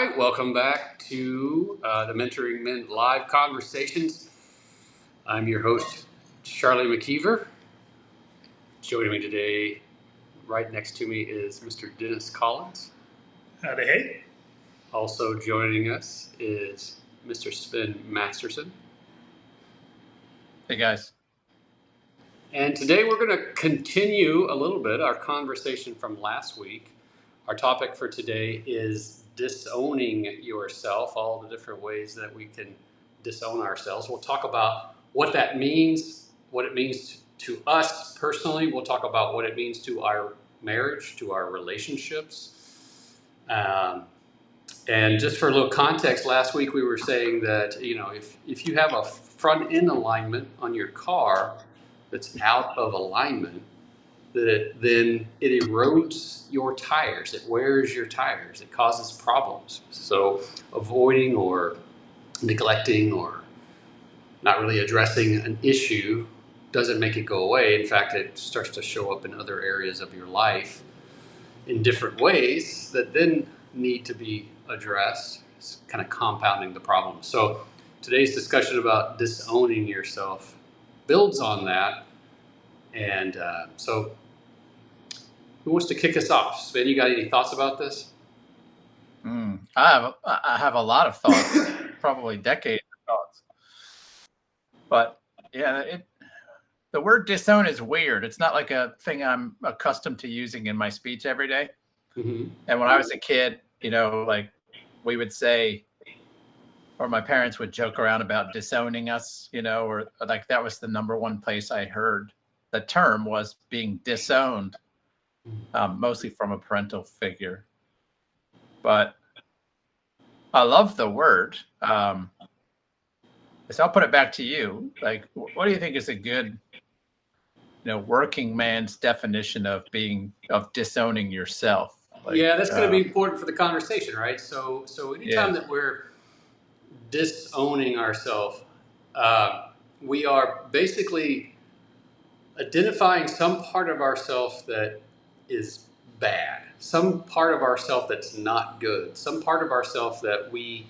right, welcome back to the Mentoring Men Live Conversations. I'm your host, Charlie McKeever. Joining me today, right next to me, is Mr. Dennis Collins. Howdy, hey. Also joining us is Mr. Sven Masterson. Hey, guys. And today we're going to continue a little bit our conversation from last week. Our topic for today is disowning yourself, all the different ways that we can disown ourselves. We'll talk about what that means, what it means to us personally. We'll talk about what it means to our marriage, to our relationships. And just for a little context, last week we were saying that, if you have a front end alignment on your car that's out of alignment, then it erodes your tires. It wears your tires. It causes problems. So avoiding or neglecting or not really addressing an issue doesn't make it go away. In fact, it starts to show up in other areas of your life in different ways that then need to be addressed. It's kind of compounding the problem. So today's discussion about disowning yourself builds on that. And so who wants to kick us off? Sven, you got any thoughts about this? I have a lot of thoughts, probably decades of thoughts. But yeah, the word disown is weird. It's not like a thing I'm accustomed to using in my speech every day. Mm-hmm. And when I was a kid, like we would say, or my parents would joke around about disowning us, or like that was the number one place I heard the term was being disowned. Mostly from a parental figure, but I love the word. So I'll put it back to you. Like, what do you think is a good, working man's definition of disowning yourself? Like, yeah, that's going to be important for the conversation, right? So anytime that we're disowning ourselves, we are basically identifying some part of ourselves that is bad, some part of ourselves that's not good, some part of ourselves that we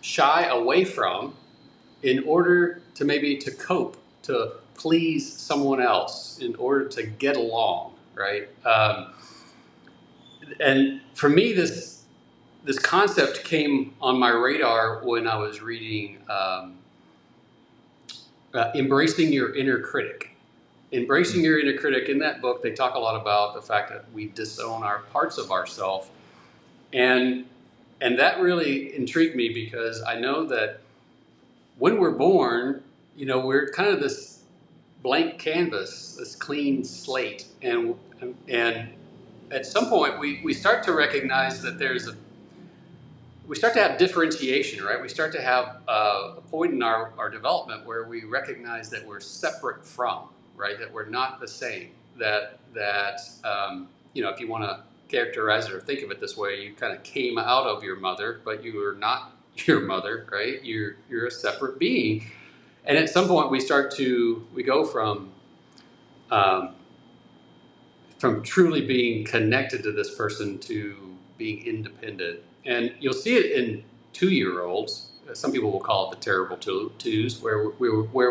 shy away from in order to maybe to cope, to please someone else, in order to get along, right? And for me, this concept came on my radar when I was reading Embracing Your Inner Critic. Embracing Your Inner Critic, in that book, they talk a lot about the fact that we disown our parts of ourselves. And that really intrigued me because I know that when we're born, we're kind of this blank canvas, this clean slate. And at some point, we start to recognize that we start to have differentiation, right? We start to have a point in our development where we recognize that we're separate from, right? That we're not the same. That if you want to characterize it or think of it this way, you kind of came out of your mother, but you are not your mother, right? You're a separate being. And at some point, we go from truly being connected to this person to being independent. And you'll see it in 2-year-olds. Some people will call it the terrible twos, where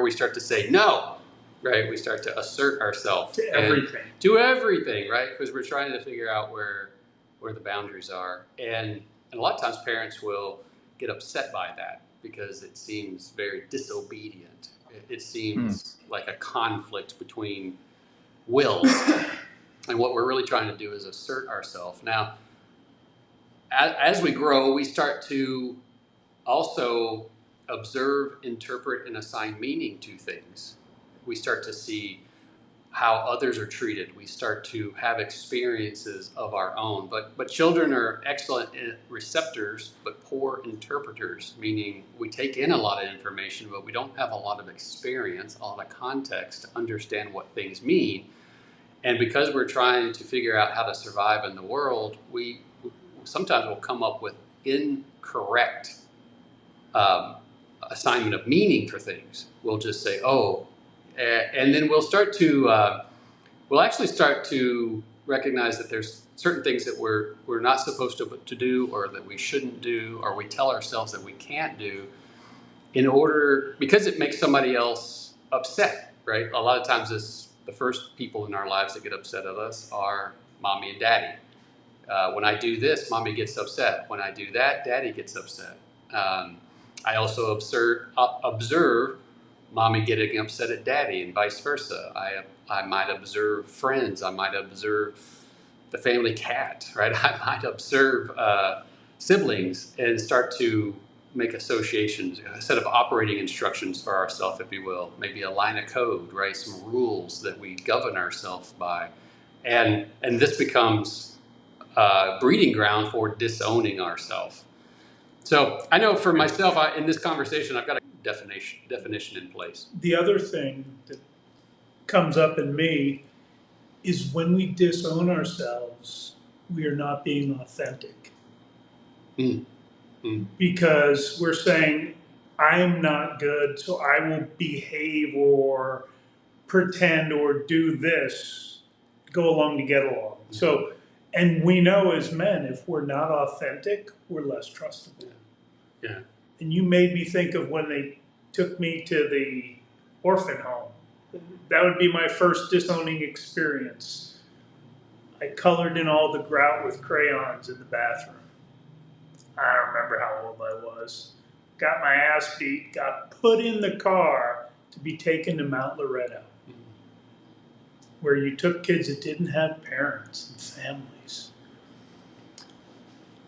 we start to say no, right? We start to assert ourselves to everything, right? Because we're trying to figure out where the boundaries are. And a lot of times parents will get upset by that because it seems very disobedient. It seems like a conflict between wills. And what we're really trying to do is assert ourselves. Now, as we grow, we start to also observe, interpret, and assign meaning to things. We start to see how others are treated. We start to have experiences of our own. But children are excellent receptors, but poor interpreters, meaning we take in a lot of information, but we don't have a lot of experience, a lot of context to understand what things mean. And because we're trying to figure out how to survive in the world, we sometimes will come up with incorrect assignment of meaning for things. We'll just say, and then we'll actually start to recognize that there's certain things that we're not supposed to do, or that we shouldn't do, or we tell ourselves that we can't do, because it makes somebody else upset, right? A lot of times, the first people in our lives that get upset at us are mommy and daddy. When I do this, mommy gets upset. When I do that, daddy gets upset. I also observe mommy getting upset at daddy, and vice versa. I might observe friends. I might observe the family cat, right? I might observe siblings and start to make associations, a set of operating instructions for ourselves, if you will, maybe a line of code, right? Some rules that we govern ourselves by. And this becomes breeding ground for disowning ourselves. So I know for myself, in this conversation, I've got a definition in place. The other thing that comes up in me is when we disown ourselves, we are not being authentic. Mm. Mm. Because we're saying, I am not good, so I will behave or pretend or do this, go along to get along. So, and we know as men, if we're not authentic, we're less trustable. Yeah. And you made me think of when they took me to the orphan home. That would be my first disowning experience. I colored in all the grout with crayons in the bathroom. I don't remember how old I was. Got my ass beat, got put in the car to be taken to Mount Loretto, where you took kids that didn't have parents and families.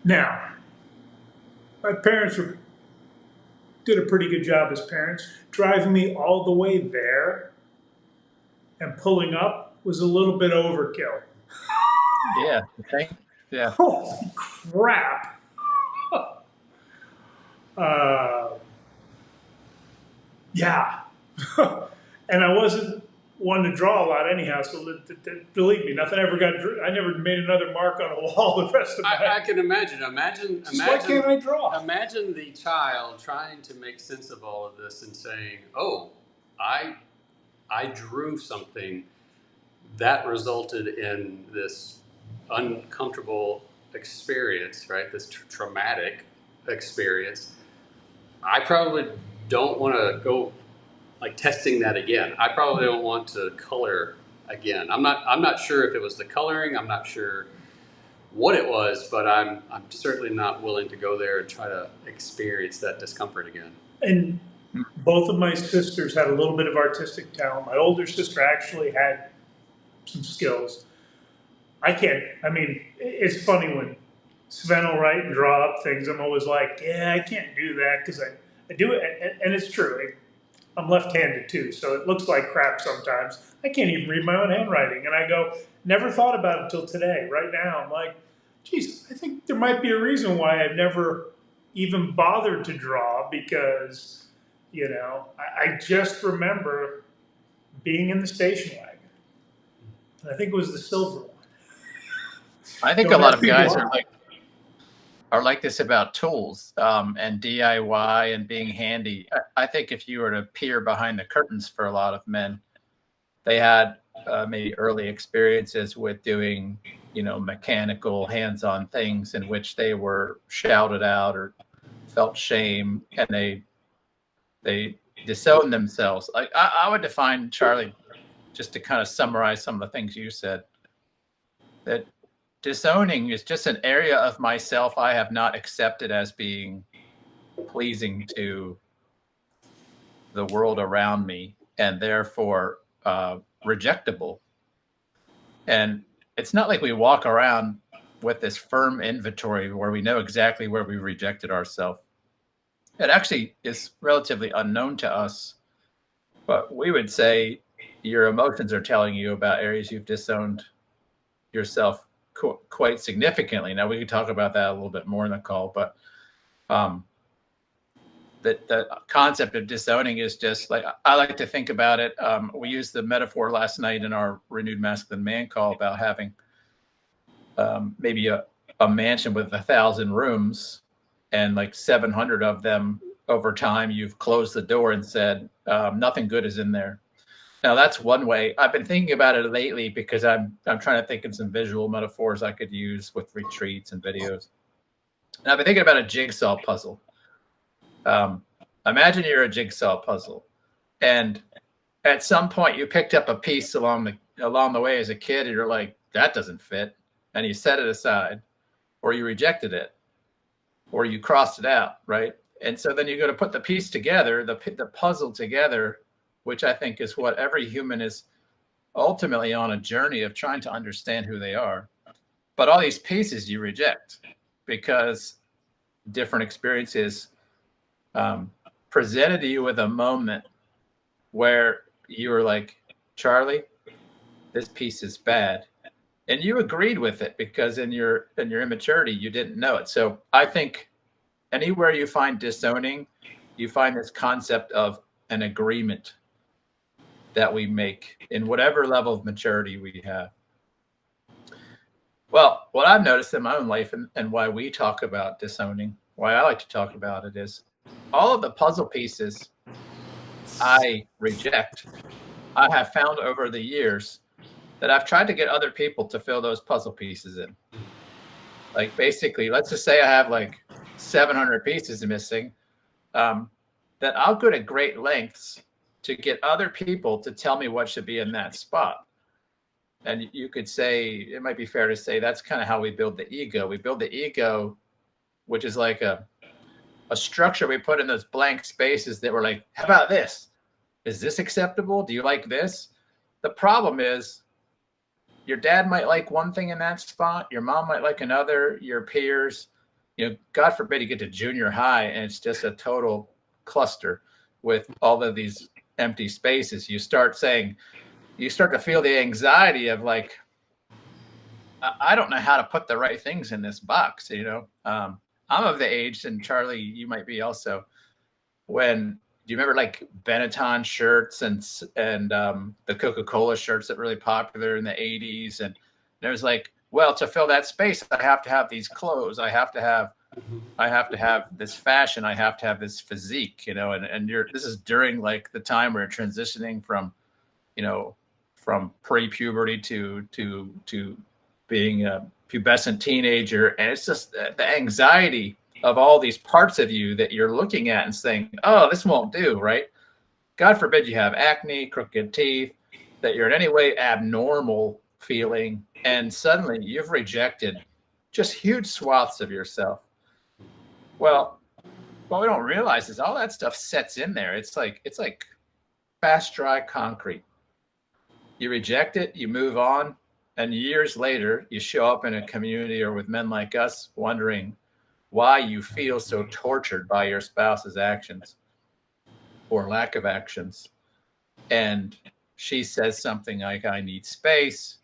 Now, my parents did a pretty good job as parents. Driving me all the way there and pulling up was a little bit overkill. Yeah, I think. Yeah. Holy crap. Yeah. And I wasn't one to draw a lot anyhow, so believe me, nothing ever got I never made another mark on a wall the rest of my I can imagine. Why can't I draw? Imagine the child trying to make sense of all of this and saying, "Oh, I drew something that resulted in this uncomfortable experience, right? This traumatic experience. I probably don't want to go like testing that again. I probably don't want to color again. I'm not sure if it was the coloring. I'm not sure what it was, but I'm certainly not willing to go there and try to experience that discomfort again." And both of my sisters had a little bit of artistic talent. My older sister actually had some skills. I can't. I mean, it's funny when Sven will write and draw up things. I'm always like, yeah, I can't do that because I do it, and it's true. I'm left-handed too, so it looks like crap sometimes. I can't even read my own handwriting, and I go, never thought about it until today. Right now, I'm like, geez, I think there might be a reason why I've never even bothered to draw because, you know, I just remember being in the station wagon. And I think it was the silver one. I think a lot of guys are like this about tools and DIY and being handy. I think if you were to peer behind the curtains for a lot of men, they had maybe early experiences with doing, you know, mechanical hands-on things in which they were shouted out or felt shame, and they disowned themselves. I would define, Charlie, just to kind of summarize some of the things you said, that disowning is just an area of myself I have not accepted as being pleasing to the world around me, and therefore rejectable. And it's not like we walk around with this firm inventory where we know exactly where we rejected ourselves. It actually is relatively unknown to us, but we would say your emotions are telling you about areas you've disowned yourself quite significantly. Now we could talk about that a little bit more in the call, but the concept of disowning is just like, I like to think about it. We used the metaphor last night in our Renewed Masculine Man call about having maybe a mansion with 1,000 rooms, and like 700 of them over time, you've closed the door and said, nothing good is in there. Now that's one way. I've been thinking about it lately because I'm trying to think of some visual metaphors I could use with retreats and videos. And I've been thinking about a jigsaw puzzle. Imagine you're a jigsaw puzzle, and at some point you picked up a piece along the way as a kid, and you're like, that doesn't fit, and you set it aside, or you rejected it, or you crossed it out, right? And so then you go to put the piece together, the puzzle together, which I think is what every human is ultimately on a journey of trying to understand who they are. But all these pieces you reject because different experiences presented you with a moment where you were like, Charlie, this piece is bad. And you agreed with it because in your immaturity, you didn't know it. So I think anywhere you find disowning, you find this concept of an agreement that we make in whatever level of maturity we have. Well, what I've noticed in my own life and why we talk about disowning, why I like to talk about it, is all of the puzzle pieces I reject, I have found over the years that I've tried to get other people to fill those puzzle pieces in. Like basically, let's just say I have like 700 pieces missing, that I'll go to great lengths to get other people to tell me what should be in that spot. And you could say, it might be fair to say that's kind of how we build the ego. We build the ego, which is like a structure we put in those blank spaces that we're like, how about this? Is this acceptable? Do you like this? The problem is your dad might like one thing in that spot. Your mom might like another, your peers, God forbid you get to junior high and it's just a total cluster with all of these empty spaces. You start to feel the anxiety of like, I don't know how to put the right things in this box. I'm of the age, and Charlie, you might be also, when, do you remember like Benetton shirts and the Coca-Cola shirts that were really popular in the 80s? And there was like, well, to fill that space, I have to have these clothes. I have to have this fashion. I have to have this physique, and this is during like the time we're transitioning from pre-puberty to being a pubescent teenager. And it's just the anxiety of all these parts of you that you're looking at and saying, oh, this won't do, right? God forbid you have acne, crooked teeth, that you're in any way abnormal feeling, and suddenly you've rejected just huge swaths of yourself. Well, what we don't realize is all that stuff sets in there. It's like fast, dry concrete. You reject it, you move on, and years later, you show up in a community or with men like us wondering why you feel so tortured by your spouse's actions or lack of actions. And she says something like, I need space,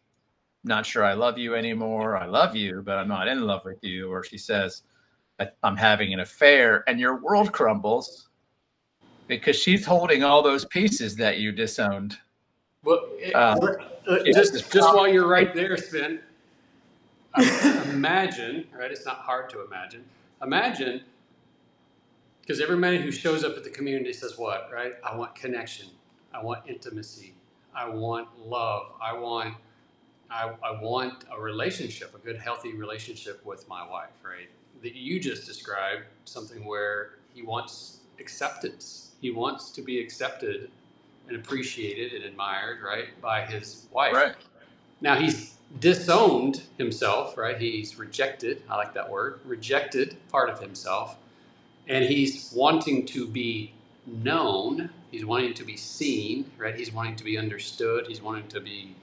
not sure I love you anymore. I love you, but I'm not in love with you. Or she says, I'm having an affair, and your world crumbles because she's holding all those pieces that you disowned. Well, just while you're right there, Sven, imagine, right? It's not hard to imagine. Imagine, because every man who shows up at the community says what, right? I want connection. I want intimacy. I want love. I want a relationship, a good, healthy relationship with my wife, right? That you just described something where he wants acceptance. He wants to be accepted and appreciated and admired, right, by his wife. Right. Now he's disowned himself, right? He's rejected. I like that word. Rejected part of himself, and he's wanting to be known. He's wanting to be seen, right? He's wanting to be understood. He's wanting to be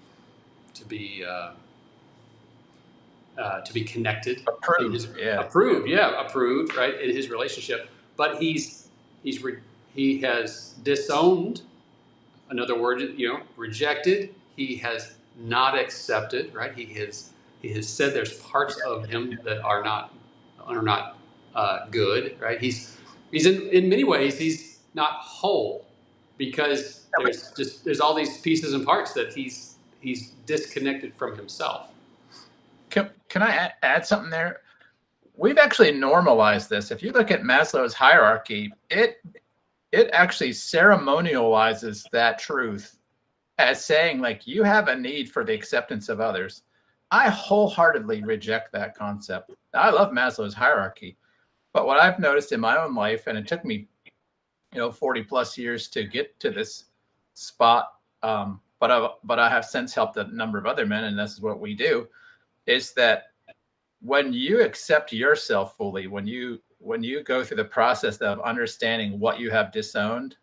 connected, approved, approved, right, in his relationship. But he has disowned. Another word, rejected. He has not accepted, right? He has said there's parts of him that are not good, right? He's in many ways he's not whole because there's all these pieces and parts that he's disconnected from himself. Can I add something there? We've actually normalized this. If you look at Maslow's hierarchy, it actually ceremonializes that truth as saying like you have a need for the acceptance of others, I wholeheartedly reject that concept. I love Maslow's hierarchy, but what I've noticed in my own life, and it took me, 40 plus years to get to this spot, but I have since helped a number of other men, and this is what we do, is that when you accept yourself fully, when you go through the process of understanding what you have disowned,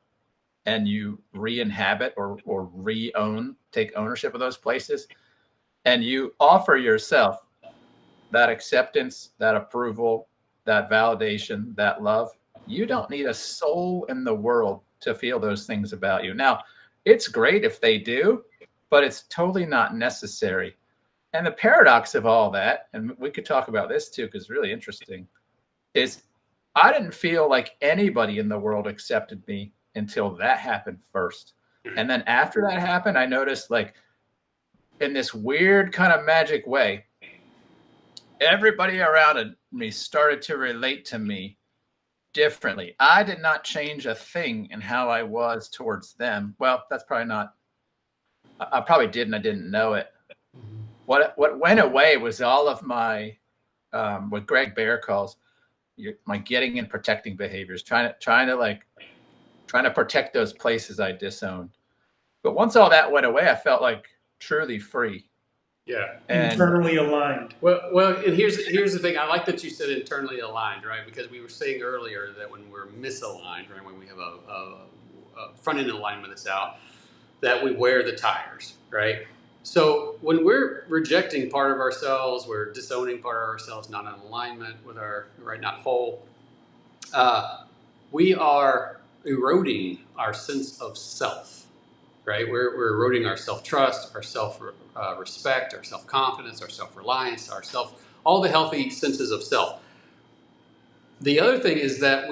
and you re-inhabit or re-own, take ownership of those places, and you offer yourself that acceptance, that approval, that validation, that love, you don't need a soul in the world to feel those things about you. Now, it's great if they do, but it's totally not necessary. And the paradox of all that, and we could talk about this too, because it's really interesting, is I didn't feel like anybody in the world accepted me until that happened first. And then after that happened, I noticed, like, in this weird kind of magic way, everybody around me started to relate to me differently. I did not change a thing in how I was towards them. Well, that's probably not, I probably did, and I didn't know it. What went away was all of my, what Greg Bear calls my getting and protecting behaviors, trying to protect those places I disowned. But once all that went away, I felt like truly free. Yeah. And Internally aligned. Well, and here's the thing. I like that you said internally aligned, right? Because we were saying earlier that when we're misaligned, right, when we have a front end alignment that's out, that we wear the tires, right? So when we're rejecting part of ourselves, we're disowning part of ourselves, not in alignment with our, right, not whole. We are eroding our sense of self. Right, we're eroding our self-trust, our self-respect, our self-confidence, our self-reliance, all the healthy senses of self. The other thing is that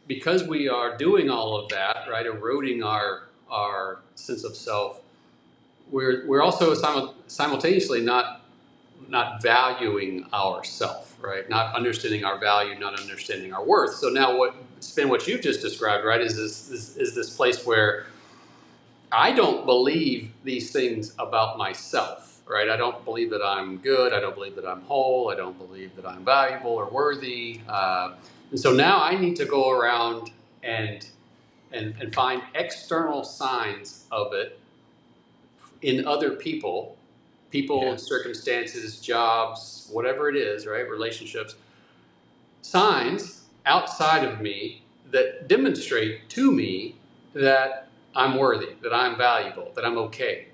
because we are doing all of that, right, eroding our sense of self, we're also simultaneously not valuing ourself, right? Not understanding our value, not understanding our worth. So now what you've just described, right, is this place where I don't believe these things about myself, right? I don't believe that I'm good. I don't believe that I'm whole. I don't believe that I'm valuable or worthy. And so now I need to go around and find external signs of it in other people, Yeah. circumstances, jobs, whatever it is, right? Relationships, signs outside of me that demonstrate to me that I'm worthy, that I'm valuable, that I'm okay.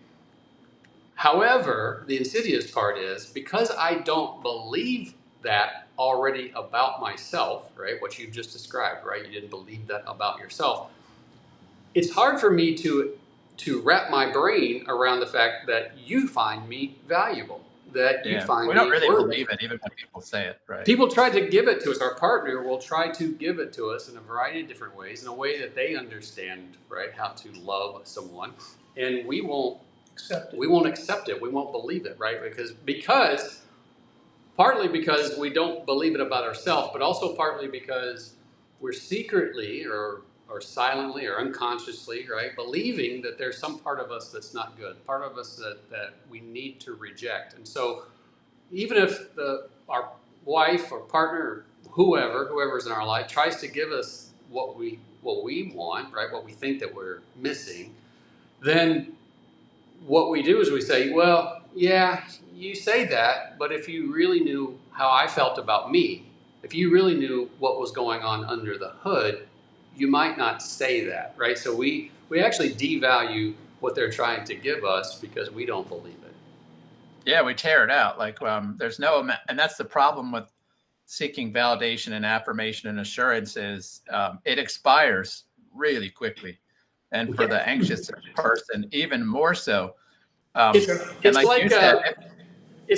However, the insidious part is because I don't believe that already about myself, right? What you've just described, right? You didn't believe that about yourself. It's hard for me to wrap my brain around the fact that you find me valuable, that you find me we don't really worthy. believe it, even when people say it, right? People try to give it to us. Our partner will try to give it to us in a variety of different ways, in a way that they understand, right, how to love someone, and we won't accept it. We won't believe it, right? Because partly because we don't believe it about ourselves, but also partly because we're secretly or silently or unconsciously, right, believing that there's some part of us that's not good, part of us that we need to reject. And so even if our wife or partner or whoever's in our life tries to give us what we want, right, what we think that we're missing, then what we do is we say, well, yeah, you say that, but if you really knew how I felt about me, if you really knew what was going on under the hood, you might not say that, right? So we actually devalue what they're trying to give us because we don't believe it. Yeah, we tear it out. Like, there's no, and that's the problem with seeking validation and affirmation and assurance is it expires really quickly. And for the anxious person, even more so. It's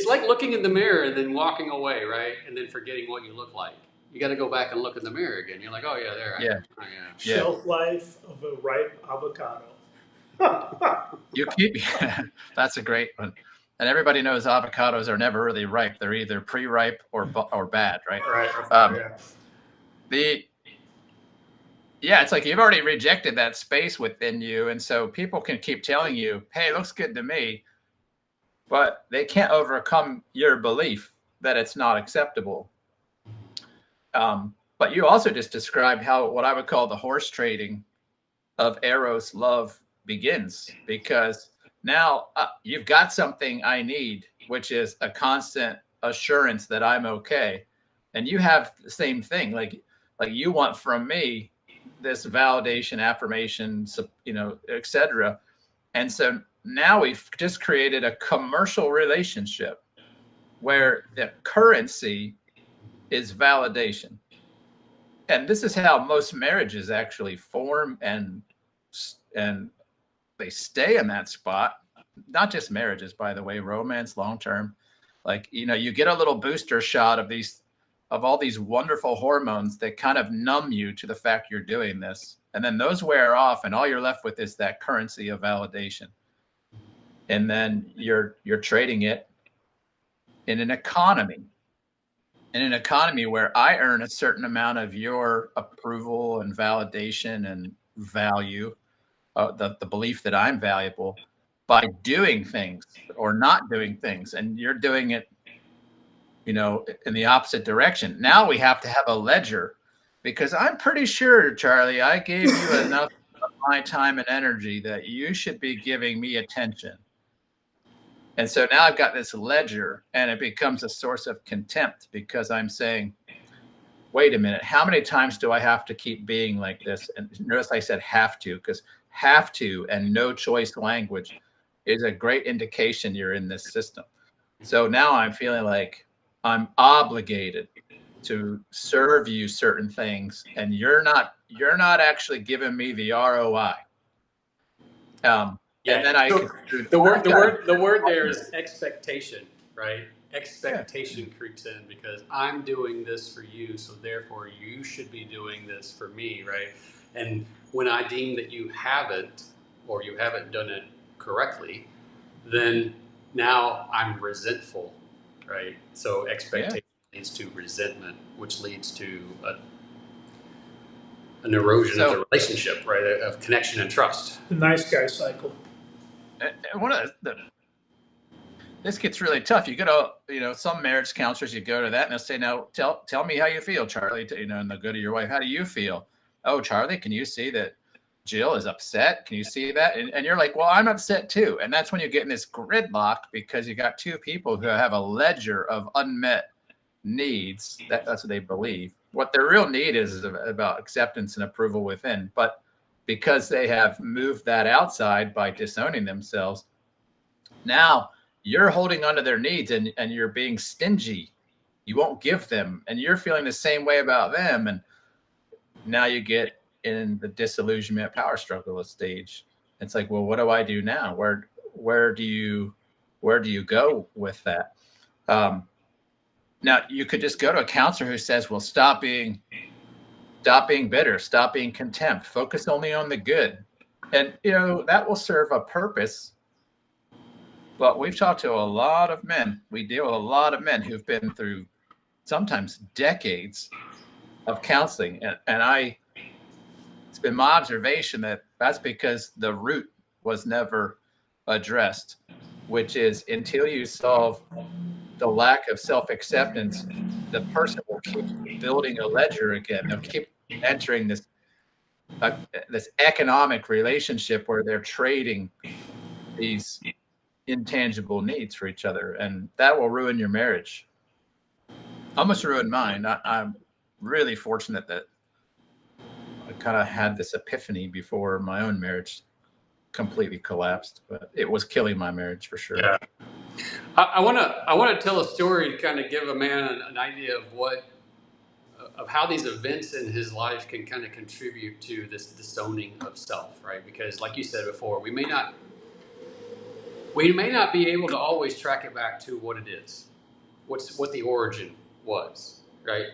like looking in the mirror and then walking away, right? And then forgetting what you look like. You got to go back and look in the mirror again. You're like, oh yeah, there I am. Oh, yeah. Shelf life of a ripe avocado. You keep that's a great one. And everybody knows avocados are never really ripe. They're either pre-ripe or bad, right? Right. Yeah, it's like you've already rejected that space within you. And so people can keep telling you, hey, it looks good to me, but they can't overcome your belief that it's not acceptable. But you also just described how what I would call the horse trading of Eros love begins, because now you've got something I need, which is a constant assurance that I'm okay. And you have the same thing. Like you want from me this validation, affirmation, etc. And so now we've just created a commercial relationship where the currency is validation. And this is how most marriages actually form, and they stay in that spot. Not just marriages, by the way, romance, long term. Like, you get a little booster shot of all these wonderful hormones that kind of numb you to the fact you're doing this. And then those wear off, and all you're left with is that currency of validation. And then you're trading it in an economy. In an economy where I earn a certain amount of your approval and validation and value, the belief that I'm valuable, by doing things or not doing things, and you're doing it, in the opposite direction. Now we have to have a ledger, because I'm pretty sure, Charlie, I gave you enough of my time and energy that you should be giving me attention. And so now I've got this ledger, and it becomes a source of contempt, because I'm saying, wait a minute, how many times do I have to keep being like this? And notice I said have to, because have to and no choice language is a great indication you're in this system. So now I'm feeling like I'm obligated to serve you certain things, and you're not actually giving me the ROI. And then the word there is expectation, right? Expectation creeps in, because I'm doing this for you, so therefore you should be doing this for me, right? And when I deem that you haven't, or you haven't done it correctly, then now I'm resentful, right? So expectation leads to resentment, which leads to an erosion of the relationship, right? Of connection and trust. The nice guy cycle. And this gets really tough. You go to, some marriage counselors, you go to that and they'll say, now tell me how you feel, Charlie, and they'll go to your wife. How do you feel? Oh, Charlie, can you see that Jill is upset? Can you see that? And you're like, well, I'm upset too. And that's when you get in this gridlock, because you got two people who have a ledger of unmet needs. That's what they believe. What their real need is about acceptance and approval within. But because they have moved that outside by disowning themselves, now you're holding onto their needs, and you're being stingy. You won't give them, and you're feeling the same way about them. And now you get in the disillusionment power struggle stage. It's like, well, what do I do now? Where do you go with that? Now you could just go to a counselor who says, well, stop being bitter, stop being contempt, focus only on the good. And, that will serve a purpose. But we've talked to a lot of men. We deal with a lot of men who've been through sometimes decades of counseling. And it's been my observation that that's because the root was never addressed, which is, until you solve the lack of self-acceptance, the person will keep building a ledger again. They'll keep entering this economic relationship where they're trading these intangible needs for each other, and that will ruin your marriage. Almost ruined mine. I'm really fortunate that I kind of had this epiphany before my own marriage completely collapsed, but it was killing my marriage for sure. Yeah. I want to tell a story to kind of give a man an idea of how these events in his life can kind of contribute to this disowning of self, right? Because, like you said before, we may not be able to always track it back to what it is, what the origin was, right?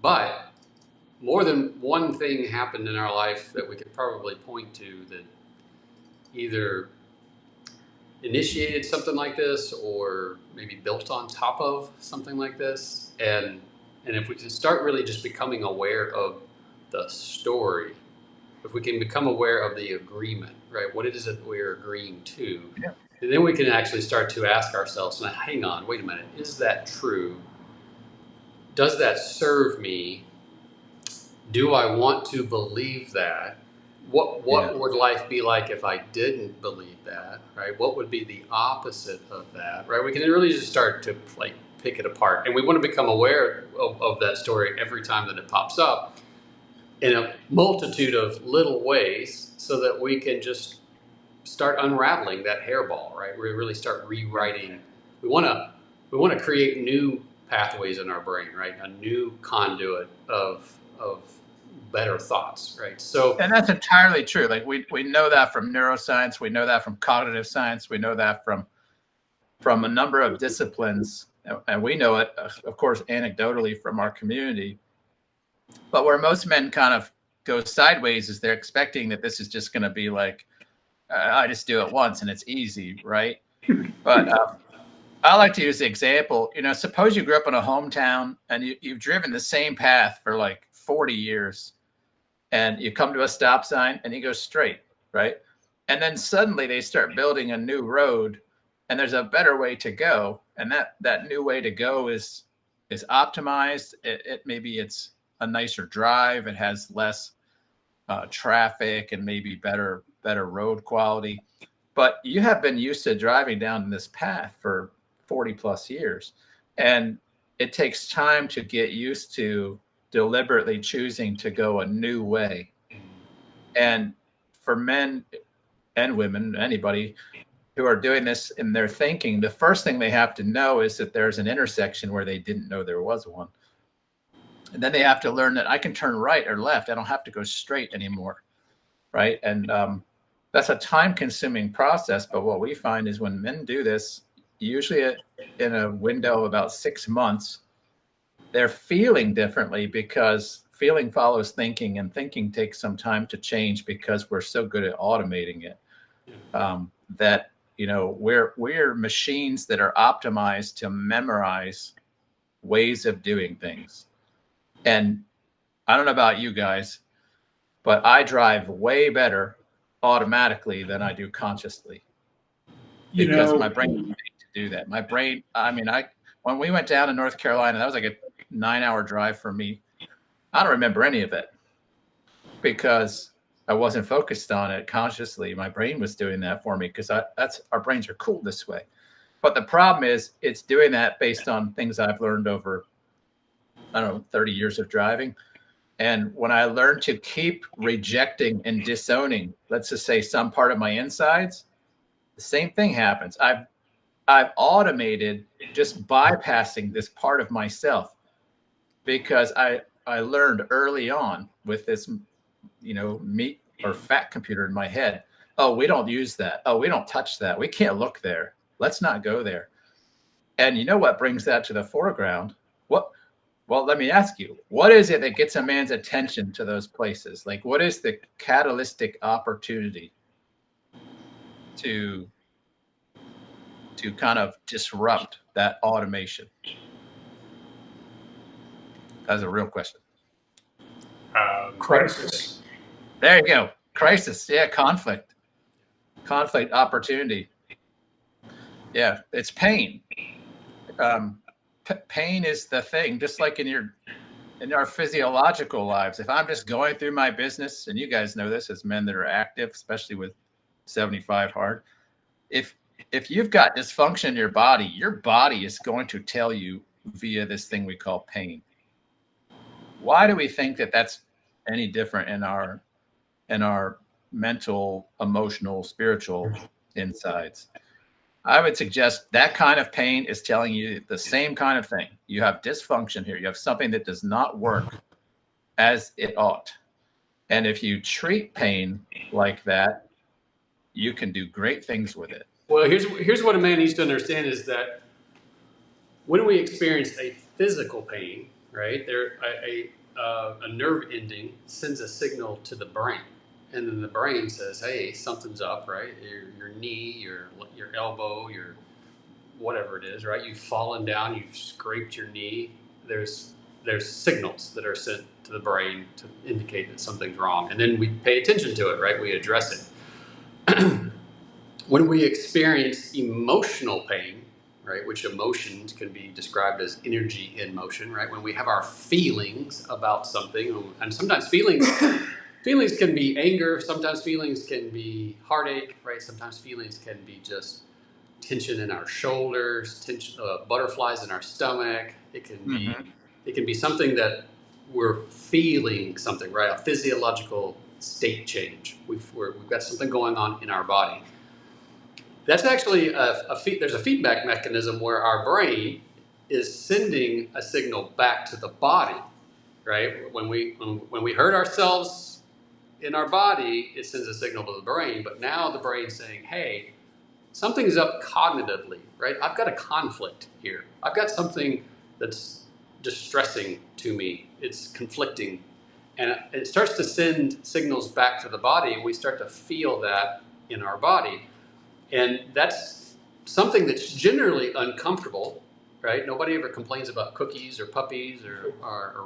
But more than one thing happened in our life that we could probably point to that either initiated something like this, or maybe built on top of something like this. And if we can start really just becoming aware of the story, if we can become aware of the agreement, right? What it is that we're agreeing to, Yeah. and then we can actually start to ask ourselves, now, hang on, wait a minute, is that true? Does that serve me? Do I want to believe that? What Yeah. would life be like if I didn't believe that, right? What would be the opposite of that, right? We can really just start to like pick it apart, and we want to become aware of that story every time that it pops up in a multitude of little ways, so that we can just start unraveling that hairball, right? We really start rewriting. We want to create new pathways in our brain, right? A new conduit of better thoughts, right? So And that's entirely true. Like we know that from neuroscience, we know that from cognitive science, we know that from a number of disciplines, and we know it, of course, anecdotally from our community. But where most men kind of go sideways is they're expecting that this is just going to be like, I just do it once and it's easy, right? But I like to use the example, suppose you grew up in a hometown and you've driven the same path for like 40 years and you come to a stop sign and you go straight, right? And then suddenly they start building a new road and there's a better way to go. And that new way to go is optimized. Maybe it's a nicer drive. It has less traffic and maybe better road quality. But you have been used to driving down this path for 40 plus years. And it takes time to get used to deliberately choosing to go a new way. And for men and women, anybody who are doing this in their thinking, the first thing they have to know is that there's an intersection where they didn't know there was one. And then they have to learn that I can turn right or left. I don't have to go straight anymore. Right. And that's a time consuming process. But what we find is when men do this, usually in a window of about 6 months, they're feeling differently because feeling follows thinking, and thinking takes some time to change because we're so good at automating it. That we're machines that are optimized to memorize ways of doing things. And I don't know about you guys, but I drive way better automatically than I do consciously because my brain is made to do that. My brain, when we went down to North Carolina, that was like a 9-hour drive for me. I don't remember any of it because I wasn't focused on it consciously. My brain was doing that for me because our brains are cool this way. But the problem is it's doing that based on things I've learned over, 30 years of driving. And when I learn to keep rejecting and disowning, let's just say some part of my insides, the same thing happens. I've automated just bypassing this part of myself because I learned early on with this, meat or fat computer in my head. Oh, we don't use that. Oh, we don't touch that. We can't look there. Let's not go there. And you know what brings that to the foreground? Well, let me ask you, what is it that gets a man's attention to those places? Like, what is the catalytic opportunity to kind of disrupt that automation? That's a real question. Crisis. There you go. Crisis. Yeah, conflict. Conflict opportunity. Yeah, it's pain. Pain is the thing, just like in our physiological lives. If I'm just going through my business, and you guys know this as men that are active, especially with 75 hard, if you've got dysfunction in your body is going to tell you via this thing we call pain. Why do we think that that's any different in our mental, emotional, spiritual insides? I would suggest that kind of pain is telling you the same kind of thing. You have dysfunction here. You have something that does not work as it ought. And if you treat pain like that, you can do great things with it. Well, here's what a man needs to understand is that when we experience a physical pain, right, a nerve ending sends a signal to the brain. And then the brain says, hey, something's up, right? Your knee, your elbow, your whatever it is, right? You've fallen down, you've scraped your knee. There's there's signals that are sent to the brain to indicate that something's wrong, and then we pay attention to it, right? We address it. When we experience emotional pain, right, which emotions can be described as energy in motion, right? When we have our feelings about something, and sometimes feelings can be anger, sometimes feelings can be heartache, right? Sometimes feelings can be just tension in our shoulders, tension, butterflies in our stomach. It can be something that we're feeling something, right? A physiological state change. We've got something going on in our body. That's actually there's a feedback mechanism where our brain is sending a signal back to the body, right? When we hurt ourselves in our body, it sends a signal to the brain. But now the brain's saying, "Hey, something's up cognitively, right? I've got a conflict here. I've got something that's distressing to me. It's conflicting." And it starts to send signals back to the body, and we start to feel that in our body. And that's something that's generally uncomfortable, right? Nobody ever complains about cookies or puppies or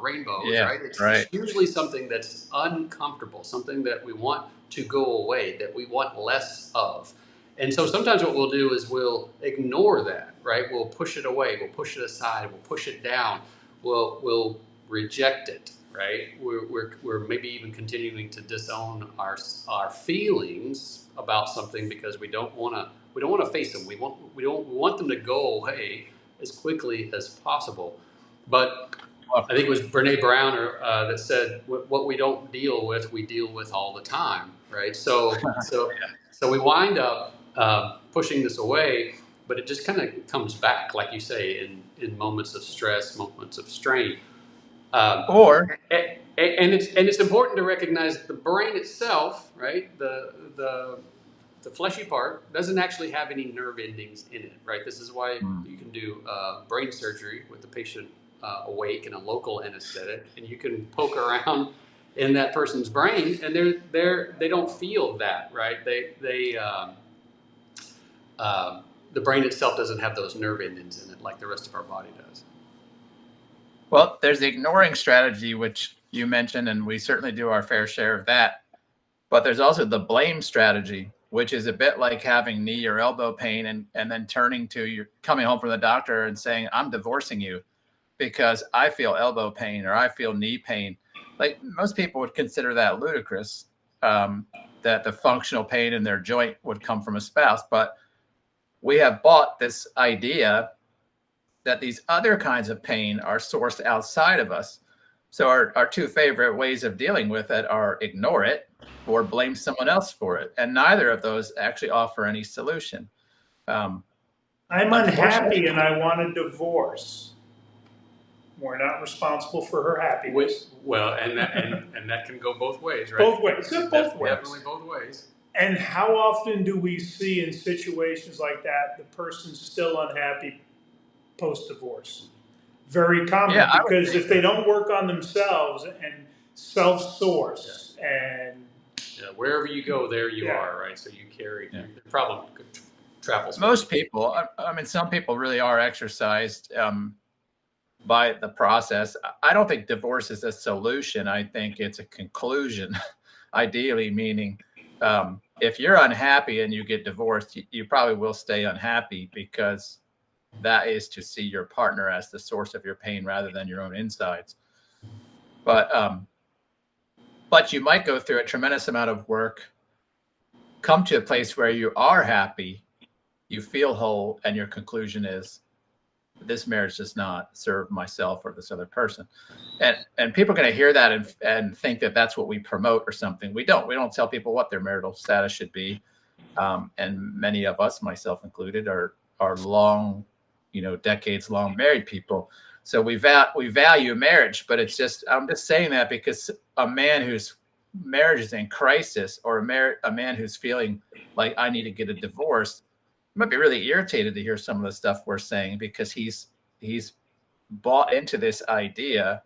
rainbows, right? It's usually something that's uncomfortable, something that we want to go away, that we want less of. And so sometimes what we'll do is we'll ignore that, right? We'll push it away, we'll push it aside, we'll push it down, we'll reject it, right? We're maybe even continuing to disown our feelings about something because we don't want to face them. We want them to go away as quickly as possible. But I think it was Brene Brown that said, "What we don't deal with, we deal with all the time." Right? So we wind up pushing this away, but it just kind of comes back, like you say, in moments of stress, moments of strain. And it's important to recognize the brain itself, right? The fleshy part doesn't actually have any nerve endings in it, right? This is why you can do brain surgery with the patient awake in a local anesthetic, and you can poke around in that person's brain, and they don't feel that, right? The brain itself doesn't have those nerve endings in it like the rest of our body does. Well, there's the ignoring strategy, which you mentioned, and we certainly do our fair share of that. But there's also the blame strategy, which is a bit like having knee or elbow pain and then turning to you, coming home from the doctor and saying, "I'm divorcing you because I feel elbow pain or I feel knee pain." Like most people would consider that ludicrous, that the functional pain in their joint would come from a spouse. But we have bought this idea that these other kinds of pain are sourced outside of us. So our two favorite ways of dealing with it are ignore it or blame someone else for it. And neither of those actually offer any solution. I'm unhappy and I want a divorce. We're not responsible for her happiness. And that can go both ways, right? Both ways. Both ways. Definitely both ways. And how often do we see in situations like that the person's still unhappy post-divorce? Very common, because if they don't work on themselves and self-source and wherever you go, there you are, right? So you carry the problem travels. Most people, I mean, some people really are exercised by the process. I don't think divorce is a solution. I think it's a conclusion, ideally, meaning if you're unhappy and you get divorced, you probably will stay unhappy because that is to see your partner as the source of your pain rather than your own insides. But you might go through a tremendous amount of work, come to a place where you are happy, you feel whole, and your conclusion is, this marriage does not serve myself or this other person. And people are going to hear that and think that that's what we promote or something. We don't tell people what their marital status should be. And many of us, myself included, are long, decades long married people. So we value marriage, but I'm just saying that because a man whose marriage is in crisis or a man who's feeling like I need to get a divorce might be really irritated to hear some of the stuff we're saying, because he's bought into this idea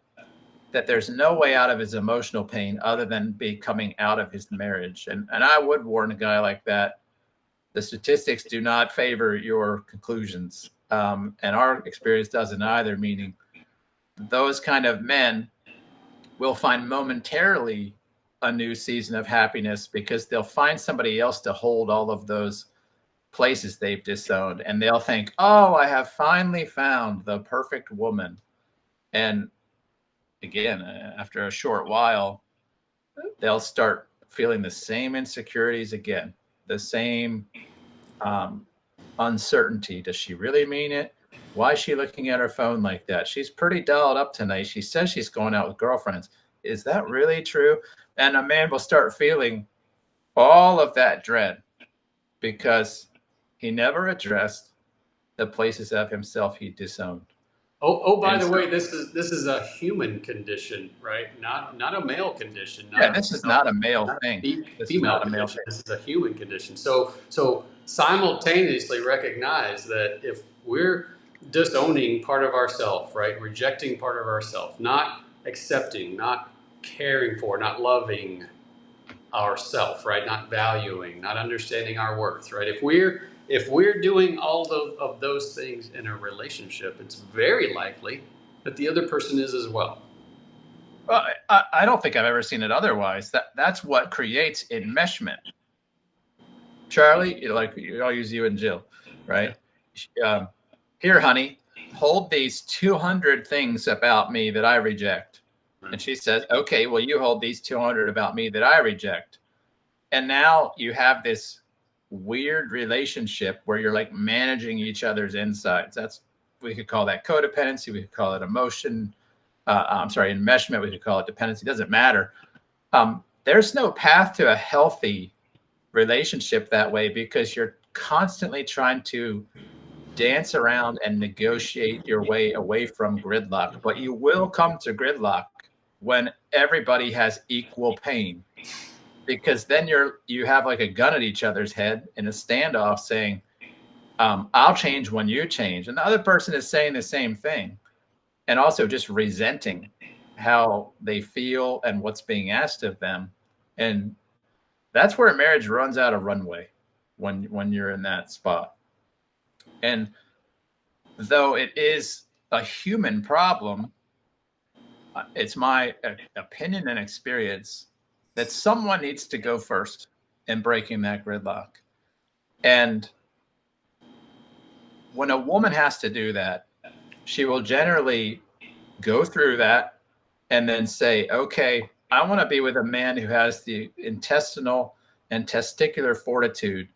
that there's no way out of his emotional pain other than coming out of his marriage. And I would warn a guy like that, the statistics do not favor your conclusions. And our experience doesn't either, meaning those kind of men will find momentarily a new season of happiness because they'll find somebody else to hold all of those places they've disowned, and they'll think, oh, I have finally found the perfect woman. And again, after a short while, they'll start feeling the same insecurities again, the same uncertainty. Does she really mean it? Why is she looking at her phone like that? She's pretty dolled up tonight. She says she's going out with girlfriends. Is that really true? And a man will start feeling all of that dread because he never addressed the places of himself he disowned. By the way, this is a human condition, right? Not a male condition. This is not a male thing. Female condition. This is a human condition. So simultaneously recognize that if we're disowning part of ourself, right, rejecting part of ourself, not accepting, not caring for, not loving ourself, right, not valuing, not understanding our worth, right? If we're doing all of those things in a relationship, it's very likely that the other person is as well. Well, I don't think I've ever seen it otherwise. That's what creates enmeshment. Charlie, I'll use you and Jill, right? Here, honey, hold these 200 things about me that I reject. And she says, okay, well, you hold these 200 about me that I reject. And now you have this weird relationship where you're like managing each other's insides. We could call that codependency. We could call it enmeshment. We could call it dependency. Doesn't matter. There's no path to a healthy relationship that way because you're constantly trying to dance around and negotiate your way away from gridlock. But you will come to gridlock when everybody has equal pain. Because then you have like a gun at each other's head in a standoff saying, I'll change when you change. And the other person is saying the same thing. And also just resenting how they feel and what's being asked of them. And that's where marriage runs out of runway when you're in that spot. And though it is a human problem, it's my opinion and experience that someone needs to go first in breaking that gridlock. And when a woman has to do that, she will generally go through that and then say, okay, I want to be with a man who has the intestinal and testicular fortitude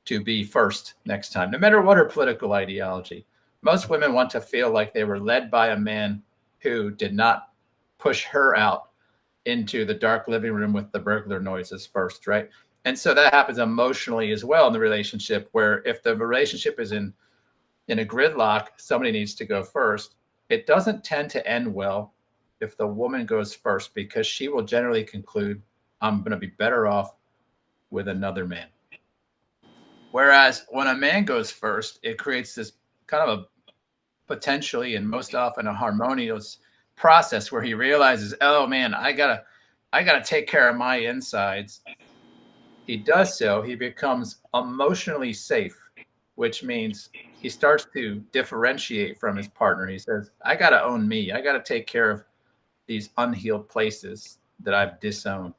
to be first next time, no matter what her political ideology. Most women want to feel like they were led by a man who did not push her out into the dark living room with the burglar noises first, right? And so that happens emotionally as well in the relationship, where if the relationship is in a gridlock, somebody needs to go first. It doesn't tend to end well if the woman goes first, because she will generally conclude, I'm going to be better off with another man. Whereas when a man goes first, it creates this kind of a potentially and most often a harmonious process where he realizes, oh man, I gotta take care of my insides. He does so, he becomes emotionally safe, which means he starts to differentiate from his partner. He says, I gotta own me. I gotta take care of these unhealed places that I've disowned.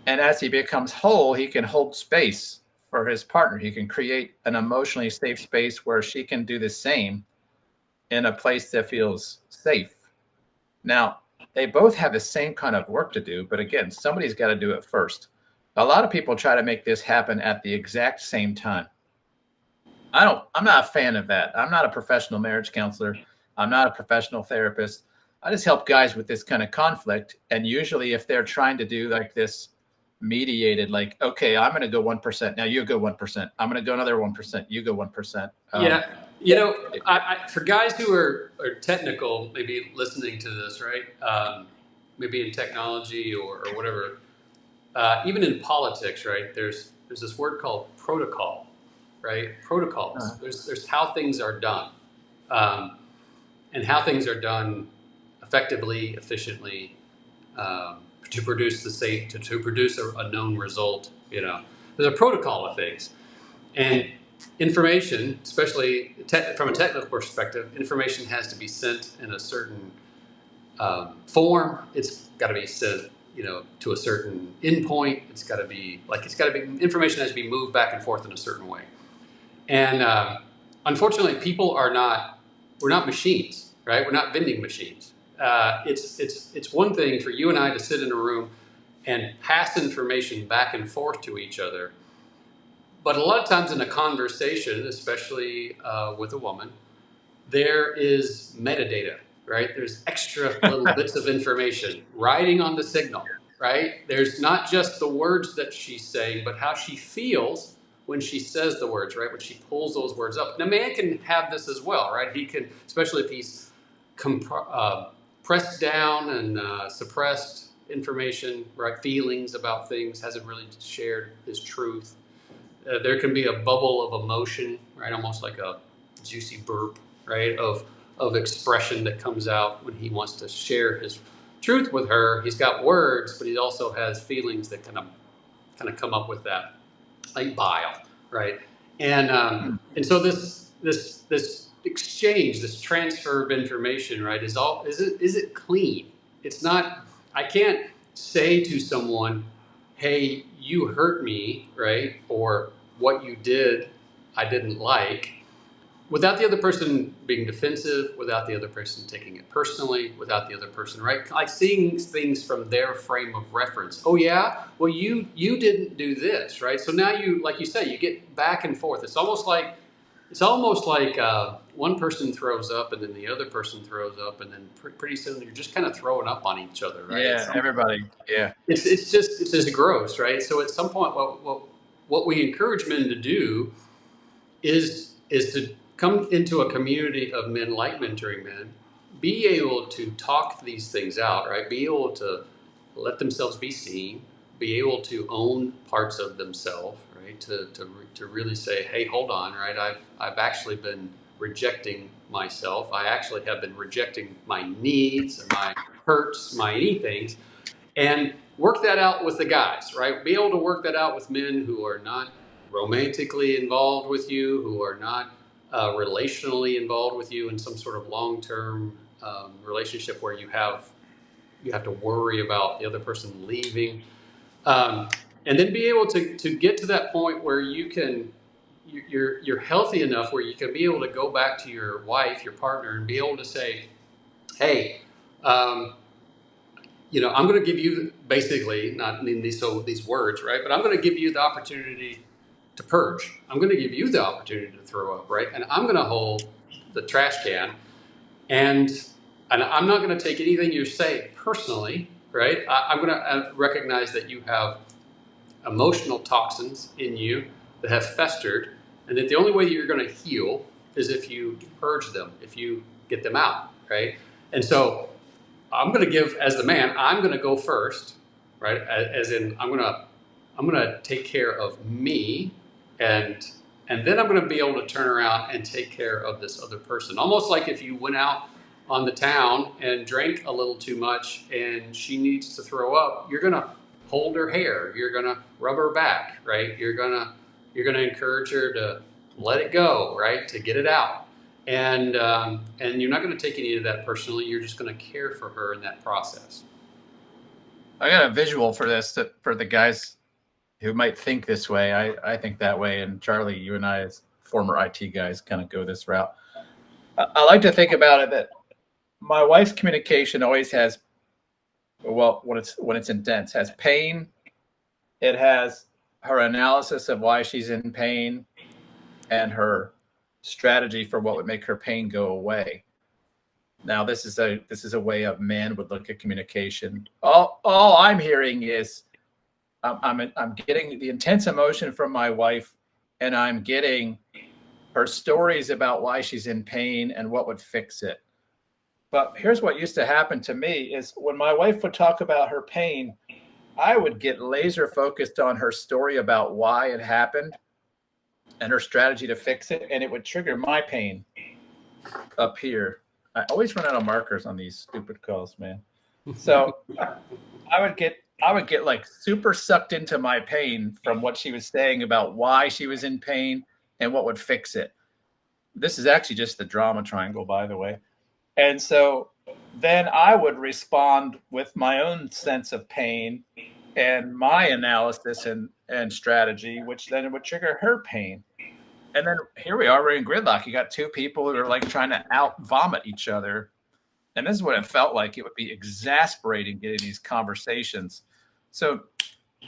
And as he becomes whole, he can hold space for his partner. He can create an emotionally safe space where she can do the same in a place that feels safe. Now, they both have the same kind of work to do, but again, somebody's got to do it first. A lot of people try to make this happen at the exact same time. I'm not a fan of that. I'm not a professional marriage counselor. I'm not a professional therapist. I just help guys with this kind of conflict. And usually if they're trying to do like this mediated, like, okay, I'm going to go 1%. Now you go 1%. I'm going to go another 1%. You go 1%. Yeah. You know, for guys who are technical, maybe listening to this, right? Maybe in technology or whatever, even in politics, right? There's this word called protocol, right? Protocols. There's how things are done, and how things are done effectively, efficiently, to produce to produce a known result. You know, there's a protocol of things, and information, especially from a technical perspective, information has to be sent in a certain form. It's got to be said, to a certain endpoint. It's got to be information has to be moved back and forth in a certain way. And unfortunately, we're not machines, right? We're not vending machines. It's one thing for you and I to sit in a room and pass information back and forth to each other. But a lot of times in a conversation, especially with a woman, there is metadata, right? There's extra little bits of information riding on the signal, right? There's not just the words that she's saying, but how she feels when she says the words, right? When she pulls those words up. Now, a man can have this as well, right? He can, especially if he's pressed down and suppressed information, right? Feelings about things, hasn't really shared his truth. There can be a bubble of emotion, right? Almost like a juicy burp, right? Of expression that comes out when he wants to share his truth with her. He's got words, but he also has feelings that kind of come up with that, like bile, right? And so this exchange, this transfer of information, right, is it clean? It's not. I can't say to someone, "Hey, you hurt me," right? Or what you did, I didn't like, without the other person being defensive, without the other person taking it personally, without the other person, right? Like seeing things from their frame of reference. Oh yeah, well you didn't do this, right? So now you, like you say, you get back and forth. It's almost like one person throws up and then the other person throws up, and then pretty soon you're just kind of throwing up on each other, right? Yeah, everybody. Yeah. It's just gross, right? So at some point, what we encourage men to do is to come into a community of men like Mentoring Men, be able to talk these things out, right? Be able to let themselves be seen, be able to own parts of themselves, right? To really say, hey, hold on, right? I've actually been rejecting myself. I actually have been rejecting my needs, my hurts, my anythings, and work that out with the guys, right? Be able to work that out with men who are not romantically involved with you, who are not relationally involved with you in some sort of long-term relationship where you have to worry about the other person leaving, and then be able to get to that point where you're healthy enough where you can be able to go back to your wife, your partner, and be able to say, hey, I'm going to give you, basically, not in these words, right? But I'm going to give you the opportunity to purge. I'm going to give you the opportunity to throw up, right? And I'm going to hold the trash can, and I'm not going to take anything you say personally, right? I'm going to recognize that you have emotional toxins in you that have festered, and that the only way you're going to heal is if you purge them, if you get them out, right? And so I'm going to give, as the man, I'm going to go first, right? As in, I'm going to take care of me, and then I'm going to be able to turn around and take care of this other person. Almost like if you went out on the town and drank a little too much and she needs to throw up, you're going to hold her hair, you're going to rub her back, right? You're going to encourage her to let it go, right? To get it out. And you're not going to take any of that personally. You're just going to care for her in that process. I got a visual for this, for the guys who might think this way. I think that way. And Charlie, you and I, as former IT guys, kind of go this route. I like to think about it that my wife's communication always has, well, when it's intense, has pain. It has her analysis of why she's in pain and her strategy for what would make her pain go away. Now, this is a way a man would look at communication. All I'm hearing is I'm getting the intense emotion from my wife, and I'm getting her stories about why she's in pain and what would fix it. But here's what used to happen to me is when my wife would talk about her pain, I would get laser focused on her story about why it happened and her strategy to fix it, and it would trigger my pain up here. I always run out of markers on these stupid calls, man. So I would get like super sucked into my pain from what she was saying about why she was in pain and what would fix it. This is actually just the drama triangle, by the way. And so then I would respond with my own sense of pain and my analysis and strategy, which then would trigger her pain. And then here we are, we're in gridlock. You got two people who are like trying to out vomit each other. And this is what it felt like. It would be exasperating getting these conversations. So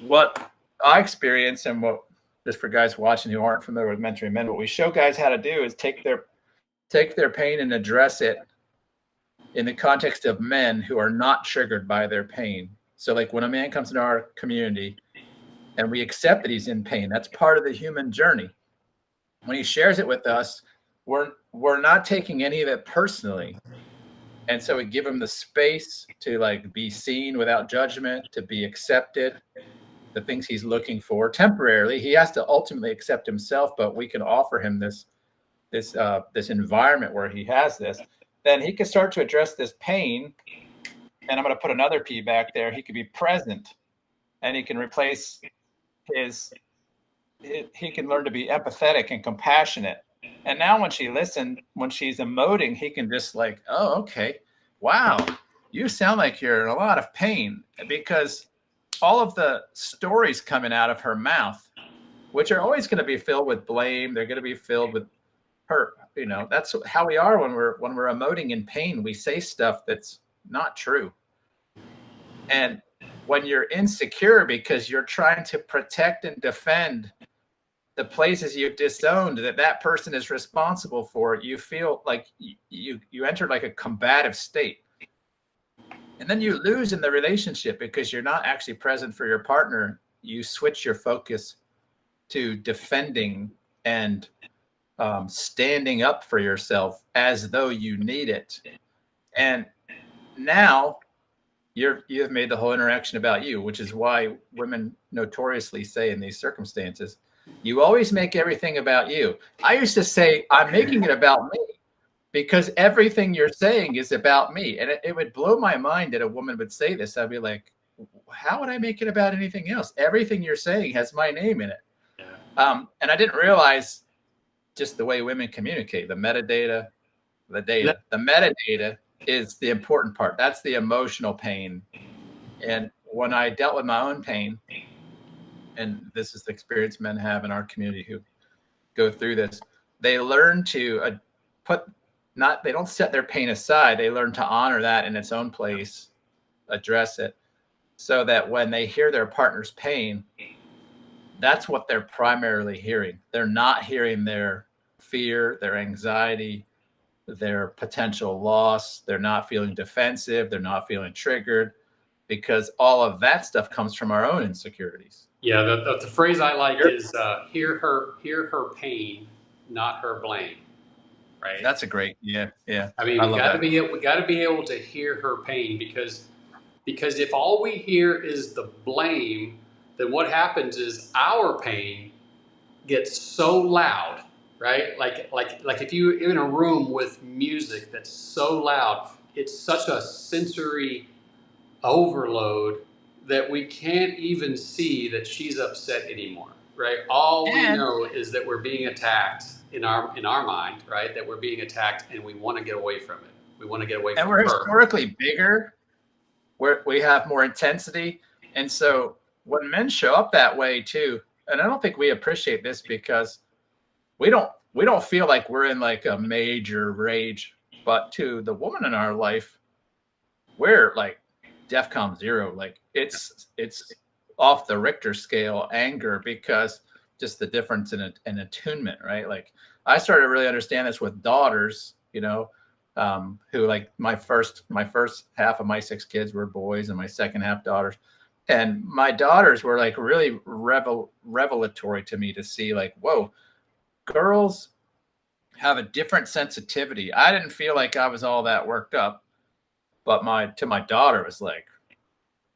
what I experience, and what, just for guys watching who aren't familiar with mentoring men, what we show guys how to do is take their pain and address it in the context of men who are not triggered by their pain. So like when a man comes into our community and we accept that he's in pain, that's part of the human journey. When he shares it with us, we're not taking any of it personally. And so we give him the space to like be seen without judgment, to be accepted, the things he's looking for temporarily. He has to ultimately accept himself, but we can offer him this environment where he has this. Then he can start to address this pain. And I'm going to put another P back there. He can be present, and he can replace he can learn to be empathetic and compassionate. And now when she's emoting, he can just like, oh, okay, wow, you sound like you're in a lot of pain, because all of the stories coming out of her mouth, which are always going to be filled with blame, they're going to be filled with hurt. You know, that's how we are when we're emoting in pain. We say stuff that's not true. And when you're insecure because you're trying to protect and defend the places you've disowned that person is responsible for, you feel like you enter like a combative state. And then you lose in the relationship because you're not actually present for your partner. You switch your focus to defending and standing up for yourself as though you need it. And now you've made the whole interaction about you, which is why women notoriously say in these circumstances, you always make everything about you. I used to say, I'm making it about me, because everything you're saying is about me. And it would blow my mind that a woman would say this. I'd be like, how would I make it about anything else? Everything you're saying has my name in it. Yeah. And I didn't realize just the way women communicate, the metadata, the data. The metadata is the important part. That's the emotional pain. And when I dealt with my own pain, and this is the experience men have in our community who go through this, they learn to they don't set their pain aside. They learn to honor that in its own place, address it, so that when they hear their partner's pain, that's what they're primarily hearing. They're not hearing their fear, their anxiety, their potential loss. They're not feeling defensive. They're not feeling triggered, because all of that stuff comes from our own insecurities. Yeah, the phrase I like is hear her pain, not her blame. Right. That's a great, yeah. I mean, we got to be able to hear her pain, because if all we hear is the blame, then what happens is our pain gets so loud, right? Like if you're in a room with music that's so loud, it's such a sensory overload that we can't even see that she's upset anymore, right? All we know is that we're being attacked in our mind, right? That we're being attacked, and we want to get away from it. We want to get away from her. And we're historically bigger, we have more intensity. And so when men show up that way too, and I don't think we appreciate this, because we don't feel like we're in like a major rage, but to the woman in our life, we're like DEFCON 0. Like it's off the Richter scale anger, because just the difference in attunement, right? Like I started to really understand this with daughters, you know, who, like, my first half of my 6 kids were boys, and my second half daughters. And my daughters were like really revelatory to me to see, like, whoa, girls have a different sensitivity. I didn't feel like I was all that worked up, but to my daughter was like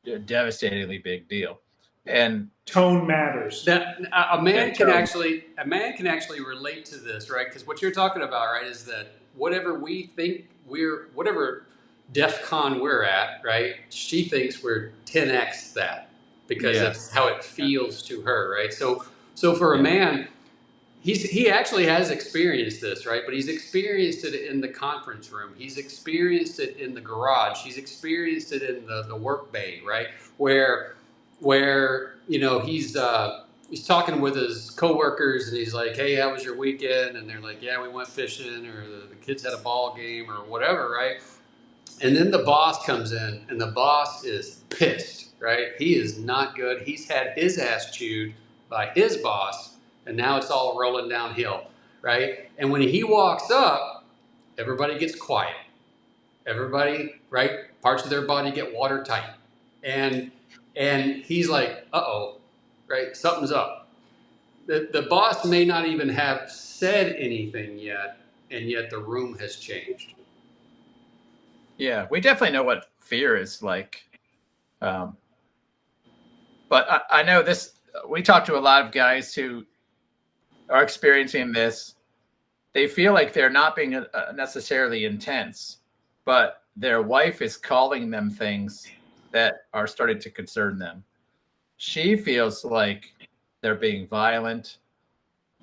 a devastatingly big deal. And tone matters. That a man can actually relate to this, right? Because what you're talking about, right, is that whatever we think whatever DEFCON we're at, right, she thinks we're 10x that, because that's how it feels to her, right? So for a man, he actually has experienced this, right? But he's experienced it in the conference room. He's experienced it in the garage. He's experienced it in the work bay, right? Where he's talking with his coworkers and he's like, "Hey, how was your weekend?" And they're like, "Yeah, we went fishing," or the kids had a ball game or whatever, right? And then the boss comes in and the boss is pissed, right? He is not good. He's had his ass chewed by his boss, and now it's all rolling downhill, right? And when he walks up, everybody gets quiet. Everybody, right? Parts of their body get watertight. And he's like, uh-oh, right? Something's up. The boss may not even have said anything yet, and yet the room has changed. Yeah, we definitely know what fear is like. But I know this, we talk to a lot of guys who are experiencing this. They feel like they're not being necessarily intense, but their wife is calling them things that are starting to concern them. She feels like they're being violent,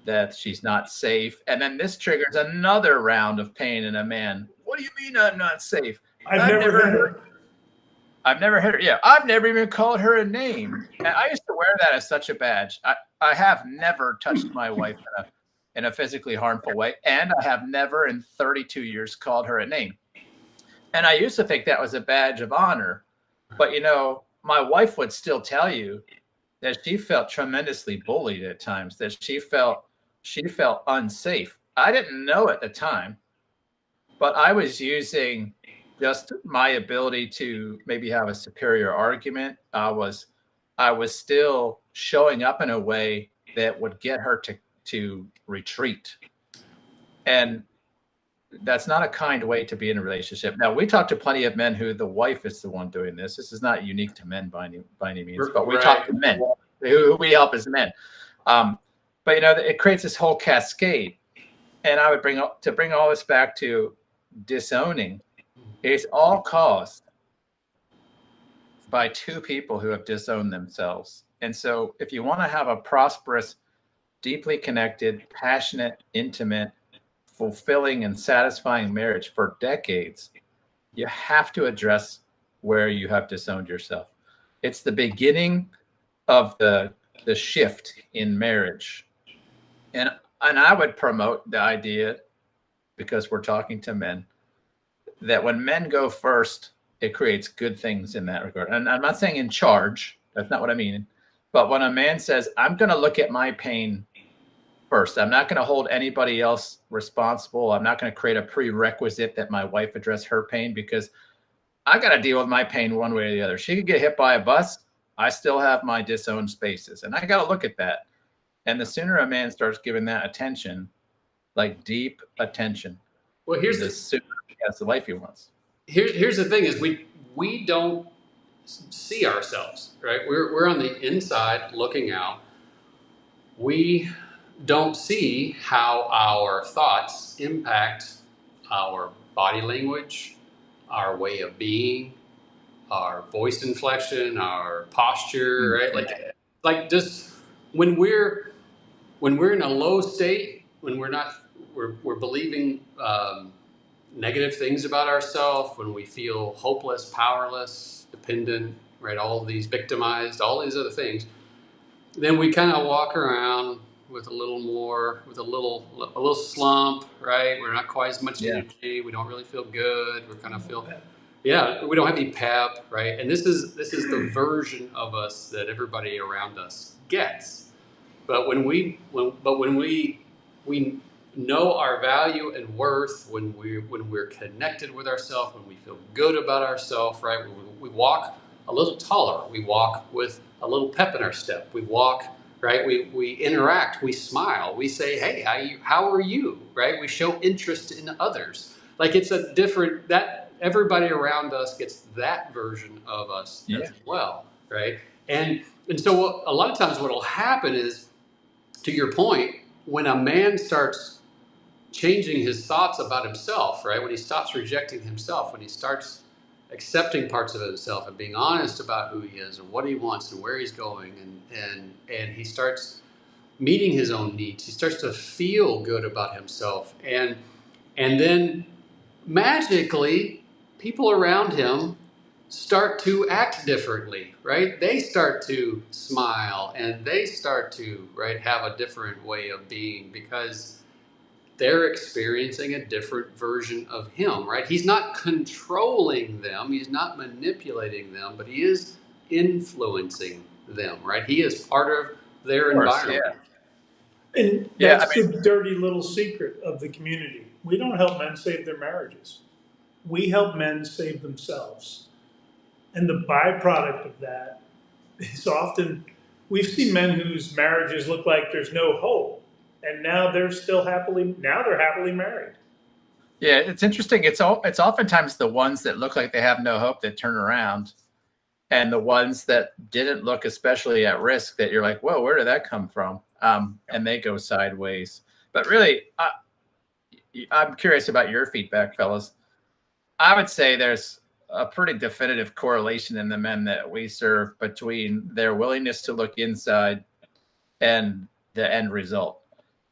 that she's not safe. And then this triggers another round of pain in a man. What do you mean I'm not safe? I've never heard her. I've never heard her. Yeah, I've never even called her a name. And I used to wear that as such a badge. I have never touched my wife in a physically harmful way. And I have never in 32 years called her a name. And I used to think that was a badge of honor. But, my wife would still tell you that she felt tremendously bullied at times, that she felt unsafe. I didn't know at the time, but I was using just my ability to maybe have a superior argument. I was still showing up in a way that would get her to retreat. And that's not a kind way to be in a relationship. Now, we talk to plenty of men who the wife is the one doing this. This is not unique to men by any means, but we talk to men who we help as men. But it creates this whole cascade. And I would bring all this back to disowning. It's all caused by two people who have disowned themselves. And so if you want to have a prosperous, deeply connected, passionate, intimate, fulfilling, and satisfying marriage for decades, you have to address where you have disowned yourself. It's the beginning of the shift in marriage. And I would promote the idea, because we're talking to men, that when men go first, it creates good things in that regard. And I'm not saying in charge. That's not what I mean. But when a man says, I'm going to look at my pain first, I'm not going to hold anybody else responsible. I'm not going to create a prerequisite that my wife address her pain, because I got to deal with my pain one way or the other. She could get hit by a bus. I still have my disowned spaces. And I got to look at that. And the sooner a man starts giving that attention, like deep attention, the sooner he has the life he wants. Here's the thing: is we don't see ourselves, right? We're on the inside looking out. We don't see how our thoughts impact our body language, our way of being, our voice inflection, our posture, right? Like just when we're in a low state, when we're believing negative things about ourselves, when we feel hopeless, powerless, dependent, right? All of these victimized, all these other things, then we kind of walk around with a little slump, right? We're not quite as much energy. We don't really feel good. We kind of feel, we don't have any pep, right? And this is the version of us that everybody around us gets. But when we know our value and worth, when we're connected with ourselves, when we feel good about ourselves, right? We walk a little taller. We walk with a little pep in our step. We walk, right? We interact. We smile. We say, "Hey, how are you?" Right? We show interest in others. Like it's a different, that everybody around us gets that version of us as well, right? And so a lot of times what will happen is, to your point, when a man starts changing his thoughts about himself, right? When he stops rejecting himself, when he starts accepting parts of himself and being honest about who he is and what he wants and where he's going, and he starts meeting his own needs. He starts to feel good about himself, and then magically, people around him start to act differently, right? They start to smile and they start to, right, have a different way of being because they're experiencing a different version of him, right? He's not controlling them, he's not manipulating them, but he is influencing them, right? He is part of their Of course, yeah. environment. And Yeah, that's the dirty little secret of the community. We don't help men save their marriages. We help men save themselves. And the byproduct of that is often, we've seen men whose marriages look like there's no hope. And now they're happily married. yeah, it's interesting. It's oftentimes the ones that look like they have no hope that turn around, and the ones that didn't look especially at risk that you're like, whoa, where did that come from? And they go sideways. But really, I'm curious about your feedback, fellas. I would say there's a pretty definitive correlation in the men that we serve between their willingness to look inside and the end result.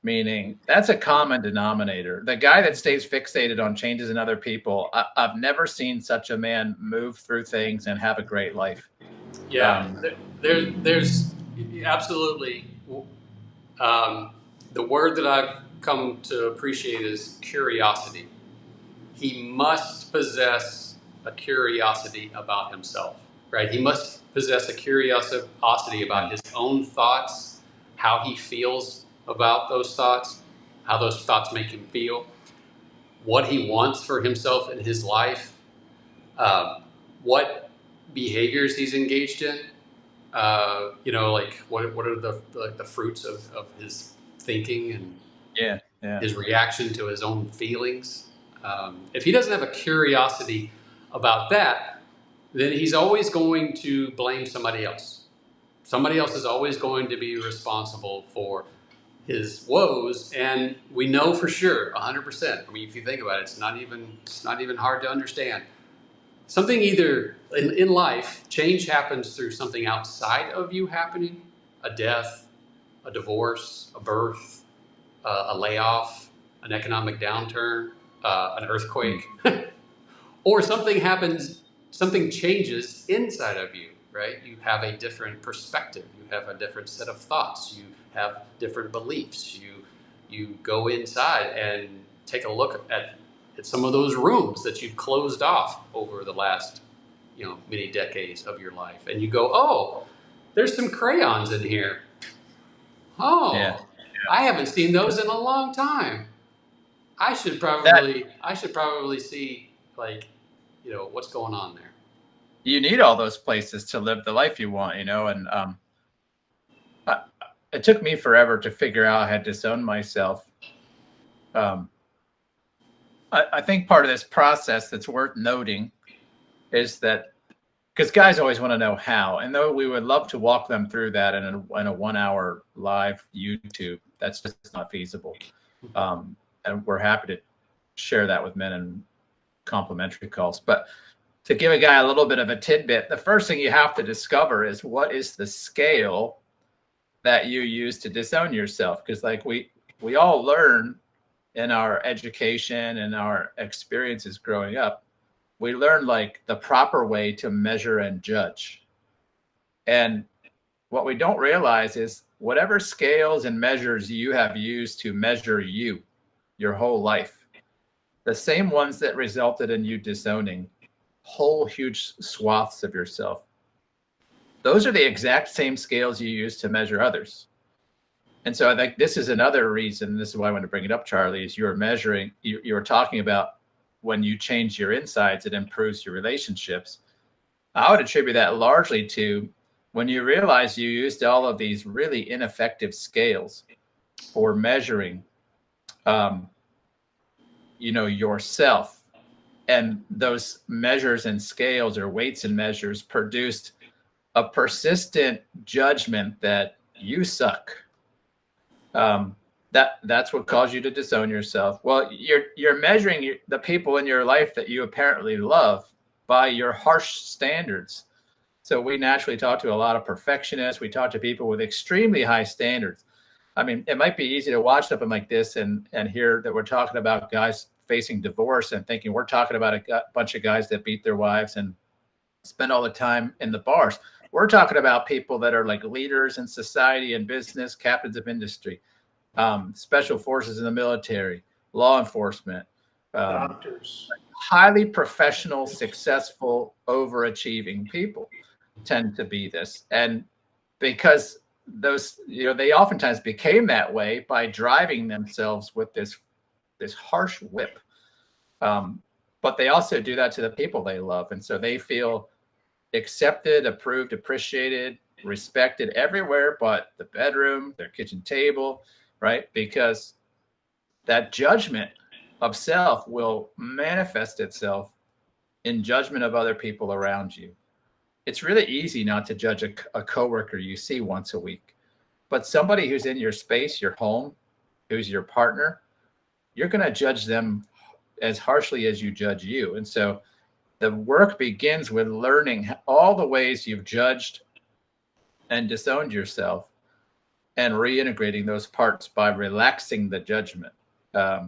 Meaning that's a common denominator. The guy that stays fixated on changes in other people, I've never seen such a man move through things and have a great life. Yeah, there's absolutely the word that I've come to appreciate is curiosity. He must possess a curiosity about himself, right? He must possess a curiosity about his own thoughts, how he feels about those thoughts, how those thoughts make him feel, what he wants for himself in his life, what behaviors he's engaged in. Like what are the fruits of his thinking and his reaction to his own feelings. If he doesn't have a curiosity about that, then he's always going to blame somebody else. Somebody else is always going to be responsible for his woes, and we know for sure, 100%. I mean, if you think about it, it's not even hard to understand. Something either in life, change happens through something outside of you happening, a death, a divorce, a birth, a layoff, an economic downturn, an earthquake, or something changes inside of you, right? You have a different perspective. You have a different set of thoughts. You have different beliefs. You go inside and take a look at some of those rooms that you've closed off over the last, many decades of your life. And you go, oh, there's some crayons in here. Oh, yeah. I haven't seen those in a long time. I should probably see, what's going on there. You need all those places to live the life you want, and it took me forever to figure out how to disown myself. I think part of this process that's worth noting is that, because guys always want to know how, and though we would love to walk them through that in a 1 hour live YouTube, that's just not feasible. And we're happy to share that with men in complimentary calls. But to give a guy a little bit of a tidbit, the first thing you have to discover is what is the scale that you use to disown yourself. Because we all learn in our education and our experiences growing up, we learn the proper way to measure and judge. And what we don't realize is whatever scales and measures you have used to measure you your whole life, the same ones that resulted in you disowning whole huge swaths of yourself, those are the exact same scales you use to measure others. And so I think this is another reason, this is why I want to bring it up, Charlie, is you were talking about when you change your insides, it improves your relationships. I would attribute that largely to when you realize you used all of these really ineffective scales for measuring, yourself. And those measures and scales, or weights and measures, produced a persistent judgment that you suck. That's what caused you to disown yourself. Well, you're measuring the people in your life that you apparently love by your harsh standards. So we naturally talk to a lot of perfectionists. We talk to people with extremely high standards. I mean, it might be easy to watch something like this and hear that we're talking about guys facing divorce and thinking we're talking about a bunch of guys that beat their wives and spend all the time in the bars. We're talking about people that are like leaders in society and business, captains of industry, special forces in the military, law enforcement, Doctors. highly professional, successful, overachieving people tend to be this. And because those, they oftentimes became that way by driving themselves with this harsh whip. But they also do that to the people they love. And so they feel accepted, approved, appreciated, respected everywhere but the bedroom, their kitchen table, right? Because that judgment of self will manifest itself in judgment of other people around you. It's really easy not to judge a coworker you see once a week, but somebody who's in your space, your home, who's your partner, you're going to judge them as harshly as you judge you. And so the work begins with learning all the ways you've judged and disowned yourself and reintegrating those parts by relaxing the judgment.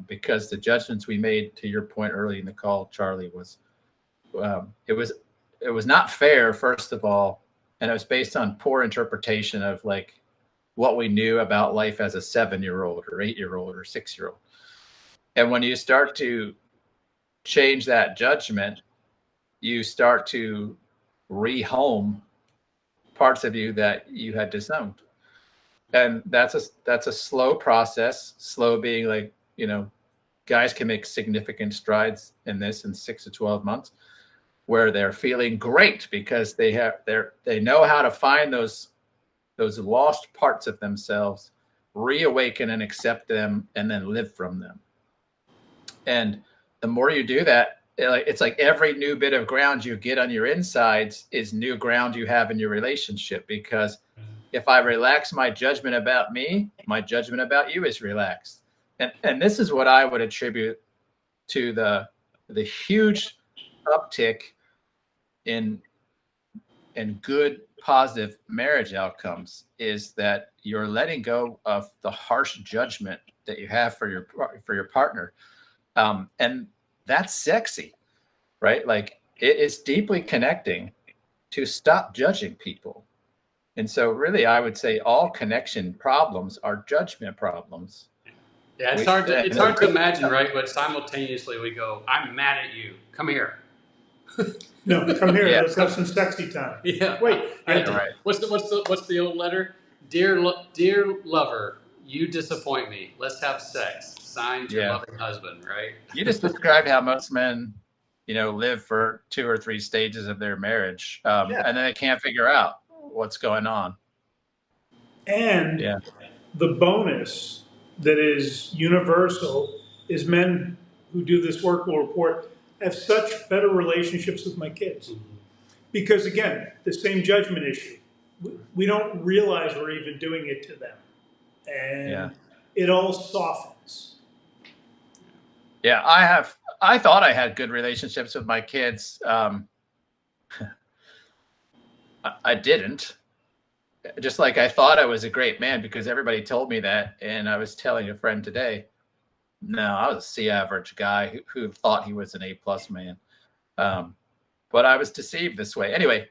Because the judgments we made, to your point early in the call, Charlie, was it was not fair, first of all, and it was based on poor interpretation of like what we knew about life as a 7-year-old or 8-year-old or 6-year-old. And when you start to change that judgment, you start to rehome parts of you that you had disowned. And that's a slow process, slow being like, guys can make significant strides in this in 6 to 12 months where they're feeling great because they know how to find those lost parts of themselves, reawaken and accept them, and then live from them. And the more you do that, it's like every new bit of ground you get on your insides is new ground you have in your relationship. Because if I relax my judgment about me, my judgment about you is relaxed. And this is what I would attribute to the huge uptick in good, positive marriage outcomes, is that you're letting go of the harsh judgment that you have for your partner. And that's sexy, right? Like it is deeply connecting to stop judging people. And so really, I would say all connection problems are judgment problems. Yeah, it's hard to imagine, right? But simultaneously we go, I'm mad at you. Come here. No, come here. Yeah. Let's have some sexy time. Yeah. Wait. Right. What's the old letter? Dear lover, you disappoint me. Let's have sex. Signed, your loving husband, right? You just described how most men, live for 2 or 3 stages of their marriage, and then they can't figure out what's going on. And the bonus that is universal is men who do this work will report have such better relationships with my kids. Because again, the same judgment issue. We don't realize we're even doing it to them. And it all softens. Yeah, I thought I had good relationships with my kids. I didn't. Just like I thought I was a great man because everybody told me that. And I was telling a friend today, no, I was a C average guy who thought he was an A+ man. But I was deceived this way. Anyway,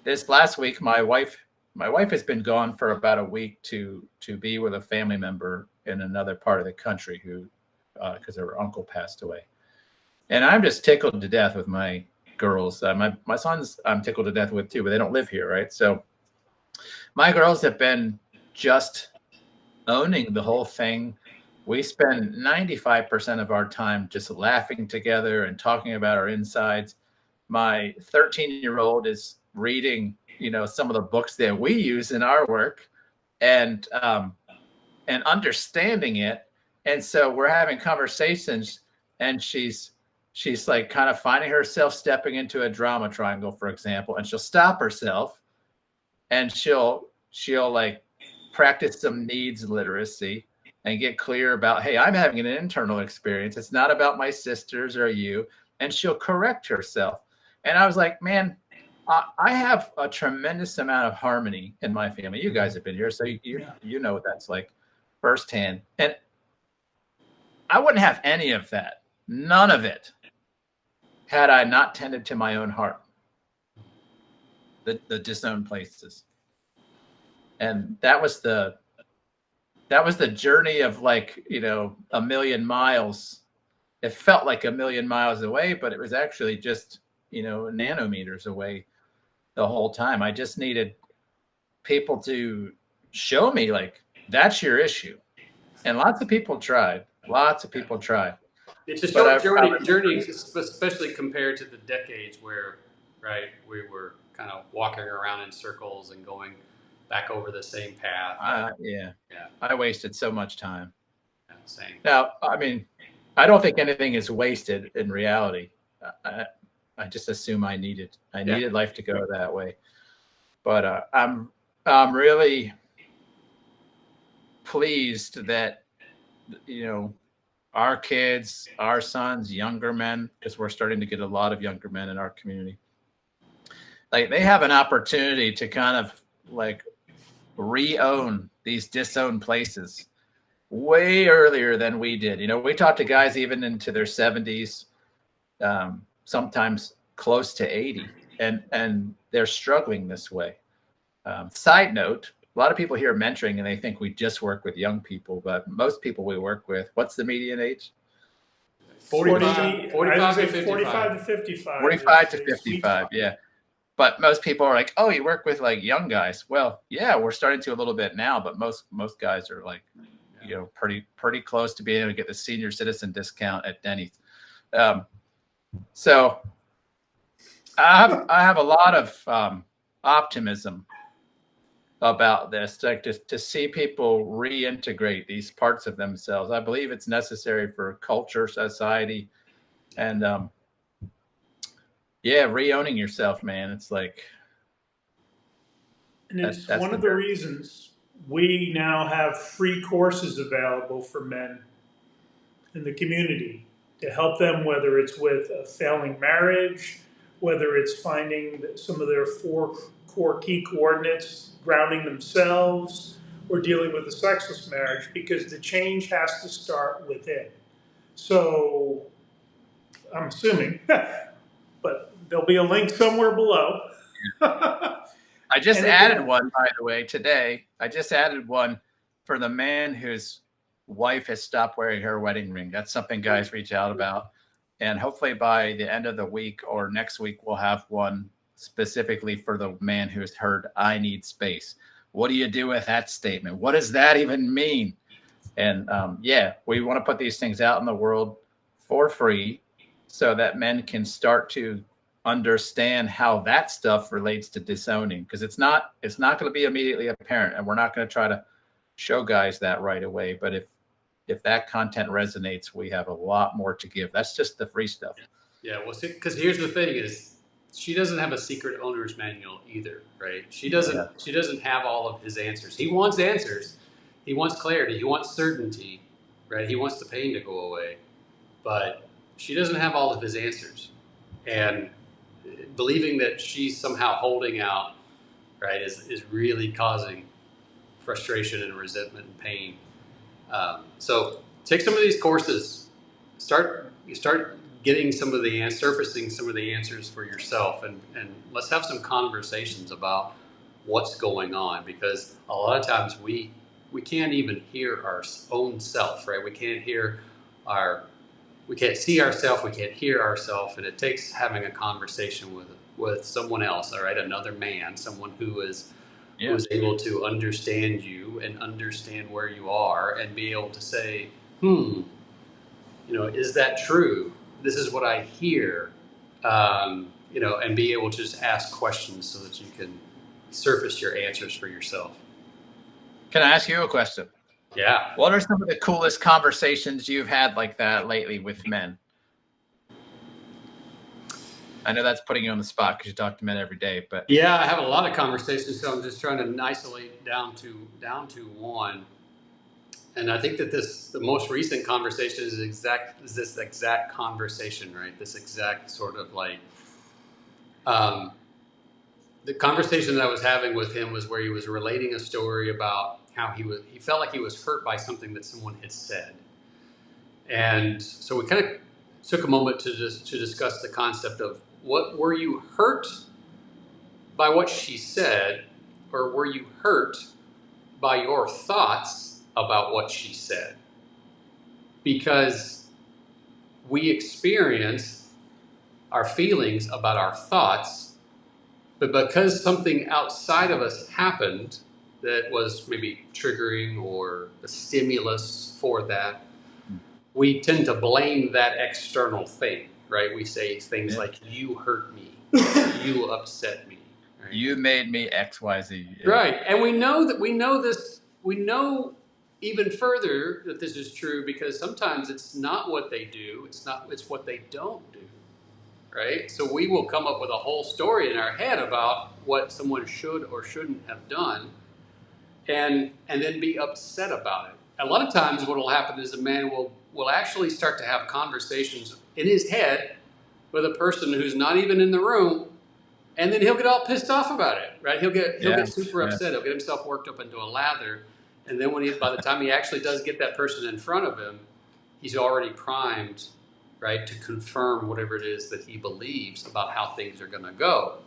this last week, my wife has been gone for about a week to be with a family member in another part of the country because her uncle passed away. And I'm just tickled to death with my girls. My sons I'm tickled to death with too, but they don't live here, right? So my girls have been just owning the whole thing. We spend 95% of our time just laughing together and talking about our insides. My 13-year-old is reading, some of the books that we use in our work and understanding it. And so we're having conversations, and she's like kind of finding herself stepping into a drama triangle, for example, and she'll stop herself and she'll like practice some needs literacy and get clear about, hey, I'm having an internal experience. It's not about my sisters or you. And she'll correct herself. And I was like, man, I have a tremendous amount of harmony in my family. You guys have been here, so you know what that's like. firsthand. And I wouldn't have any of that, none of it, had I not tended to my own heart, the disowned places. And that was the journey of, like, a million miles. It felt like a million miles away, but it was actually just, nanometers away the whole time. I just needed people to show me, like, that's your issue. And lots of people tried. It's a But short journey, especially compared to the decades where, right, we were kind of walking around in circles and going back over the same path. Yeah. Yeah. I wasted so much time. Yeah, same. Now, I mean, I don't think anything is wasted in reality. I just assume I needed life to go that way. But I'm really pleased that, our kids, our sons, younger men, because we're starting to get a lot of younger men in our community, like, they have an opportunity to kind of, like, re-own these disowned places way earlier than we did. We talked to guys even into their 70s, sometimes close to 80, and they're struggling this way. Side note, a lot of people hear mentoring and they think we just work with young people, but most people we work with, what's the median age? 45 to 55. 45 to 55. 45 to 55, yeah. But most people are like, oh, you work with, like, young guys. Well, yeah, we're starting to a little bit now, but most guys are, like, pretty close to being able to get the senior citizen discount at Denny's. So I have a lot of optimism about this, like, to see people reintegrate these parts of themselves. I believe it's necessary for culture, society, and re-owning yourself, man. It's like, and it's one of the reasons we now have free courses available for men in the community to help them, whether it's with a failing marriage, whether it's finding some of their 4 core key coordinates, grounding themselves, or dealing with a sexless marriage, because the change has to start within. So I'm assuming, but there'll be a link somewhere below. I just added one, by the way, today. I just added one for the man whose wife has stopped wearing her wedding ring. That's something guys reach out about. And hopefully by the end of the week or next week, we'll have one specifically for the man who's heard, I need space. What do you do with that statement? What does that even mean? And we want to put these things out in the world for free so that men can start to understand how that stuff relates to disowning, because it's not going to be immediately apparent, and we're not going to try to show guys that right away. But if that content resonates, we have a lot more to give. That's just the free stuff. Yeah, well, because here's the thing: is she doesn't have a secret owner's manual either, right? She doesn't have all of his answers. He wants answers. He wants clarity. He wants certainty, right? He wants the pain to go away, but she doesn't have all of his answers, and believing that she's somehow holding out, right, is really causing frustration and resentment and pain. So take some of these courses, start getting some of the surfacing some of the answers for yourself, and let's have some conversations about what's going on, because a lot of times we can't even hear our own self, right? We can't see ourselves, we can't hear ourselves, and it takes having a conversation with someone else, all right, another man, someone who is able to understand you and understand where you are and be able to say, is that true? This is what I hear, and be able to just ask questions so that you can surface your answers for yourself. Can I ask you a question? Yeah. What are some of the coolest conversations you've had like that lately with men? I know that's putting you on the spot because you talk to men every day, but yeah, I have a lot of conversations, so I'm just trying to isolate down to one. And I think that the most recent conversation is this exact conversation, right? This exact sort of like, the conversation that I was having with him was where he was relating a story about how he felt like he was hurt by something that someone had said. And so we kind of took a moment to discuss the concept of, what were you hurt by what she said, or were you hurt by your thoughts about what she said? Because we experience our feelings about our thoughts, but because something outside of us happened that was maybe triggering or a stimulus for that, we tend to blame that external thing, right? We say things like, you hurt me, you upset me. Right? You made me XYZ. Yeah. Right. And we know this, we know even further that this is true because sometimes it's not what they do, it's what they don't do. Right? So we will come up with a whole story in our head about what someone should or shouldn't have done, and then be upset about it. A lot of times what will happen is a man will actually start to have conversations in his head with a person who's not even in the room, and then he'll get all pissed off about it, right? He'll get super upset. He'll get himself worked up into a lather, and then by the time he actually does get that person in front of him, he's already primed, right, to confirm whatever it is that he believes about how things are going to go.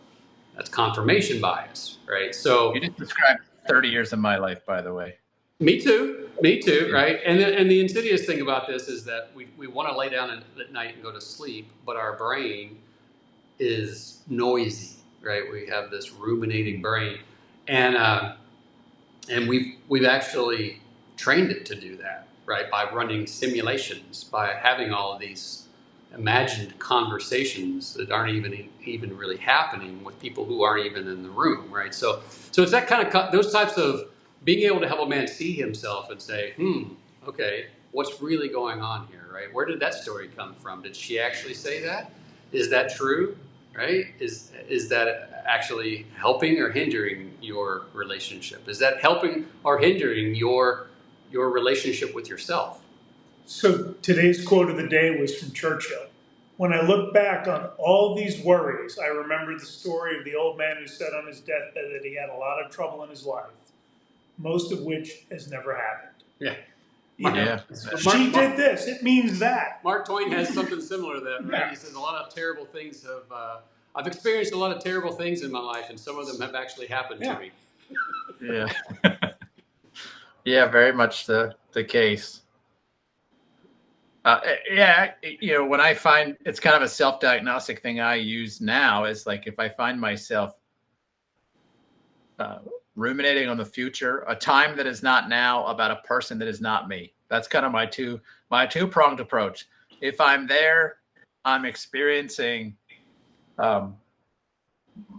That's confirmation bias, right? So you just described 30 years of my life, by the way. Me too, right? And the insidious thing about this is that we want to lay down at night and go to sleep, but our brain is noisy, right? We have this ruminating brain, and we've actually trained it to do that, right? By running simulations, by having all of these imagined conversations that aren't even really happening with people who aren't even in the room, right? So it's that kind of those types of being able to help a man see himself and say, okay, what's really going on here, right? Where did that story come from? Did she actually say that? Is that true, right? Is that actually helping or hindering your relationship? Is that helping or hindering your relationship with yourself? So today's quote of the day was from Churchill. When I look back on all these worries, I remember the story of the old man who said on his deathbed that he had a lot of trouble in his life, most of which has never happened. Yeah. She did this. It means that. Mark Twain has something similar to that, right? Yeah. He says a lot of terrible things have. I've experienced a lot of terrible things in my life, and some of them have actually happened to me. Yeah. Yeah, very much the case. When I find it's kind of a self-diagnostic thing I use now is like if I find myself ruminating on the future, a time that is not now about a person that is not me. That's kind of my two-pronged approach. If I'm there, I'm experiencing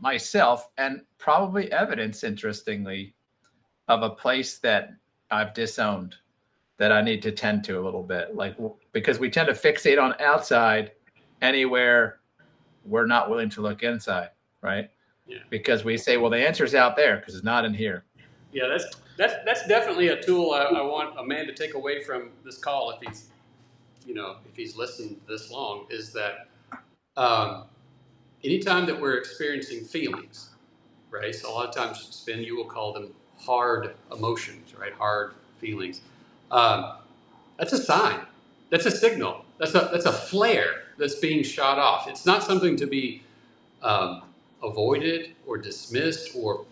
myself and probably evidence, interestingly, of a place that I've disowned that I need to tend to a little bit, because we tend to fixate on outside anywhere we're not willing to look inside, right? Yeah. Because we say, well, the answer's out there because it's not in here. Yeah, that's definitely a tool I want a man to take away from this call if he's listened this long, is that anytime that we're experiencing feelings, right? So a lot of times, Sven, you will call them hard emotions, right? Hard feelings. That's a sign. That's a signal. That's a flare that's being shot off. It's not something to be avoided or dismissed or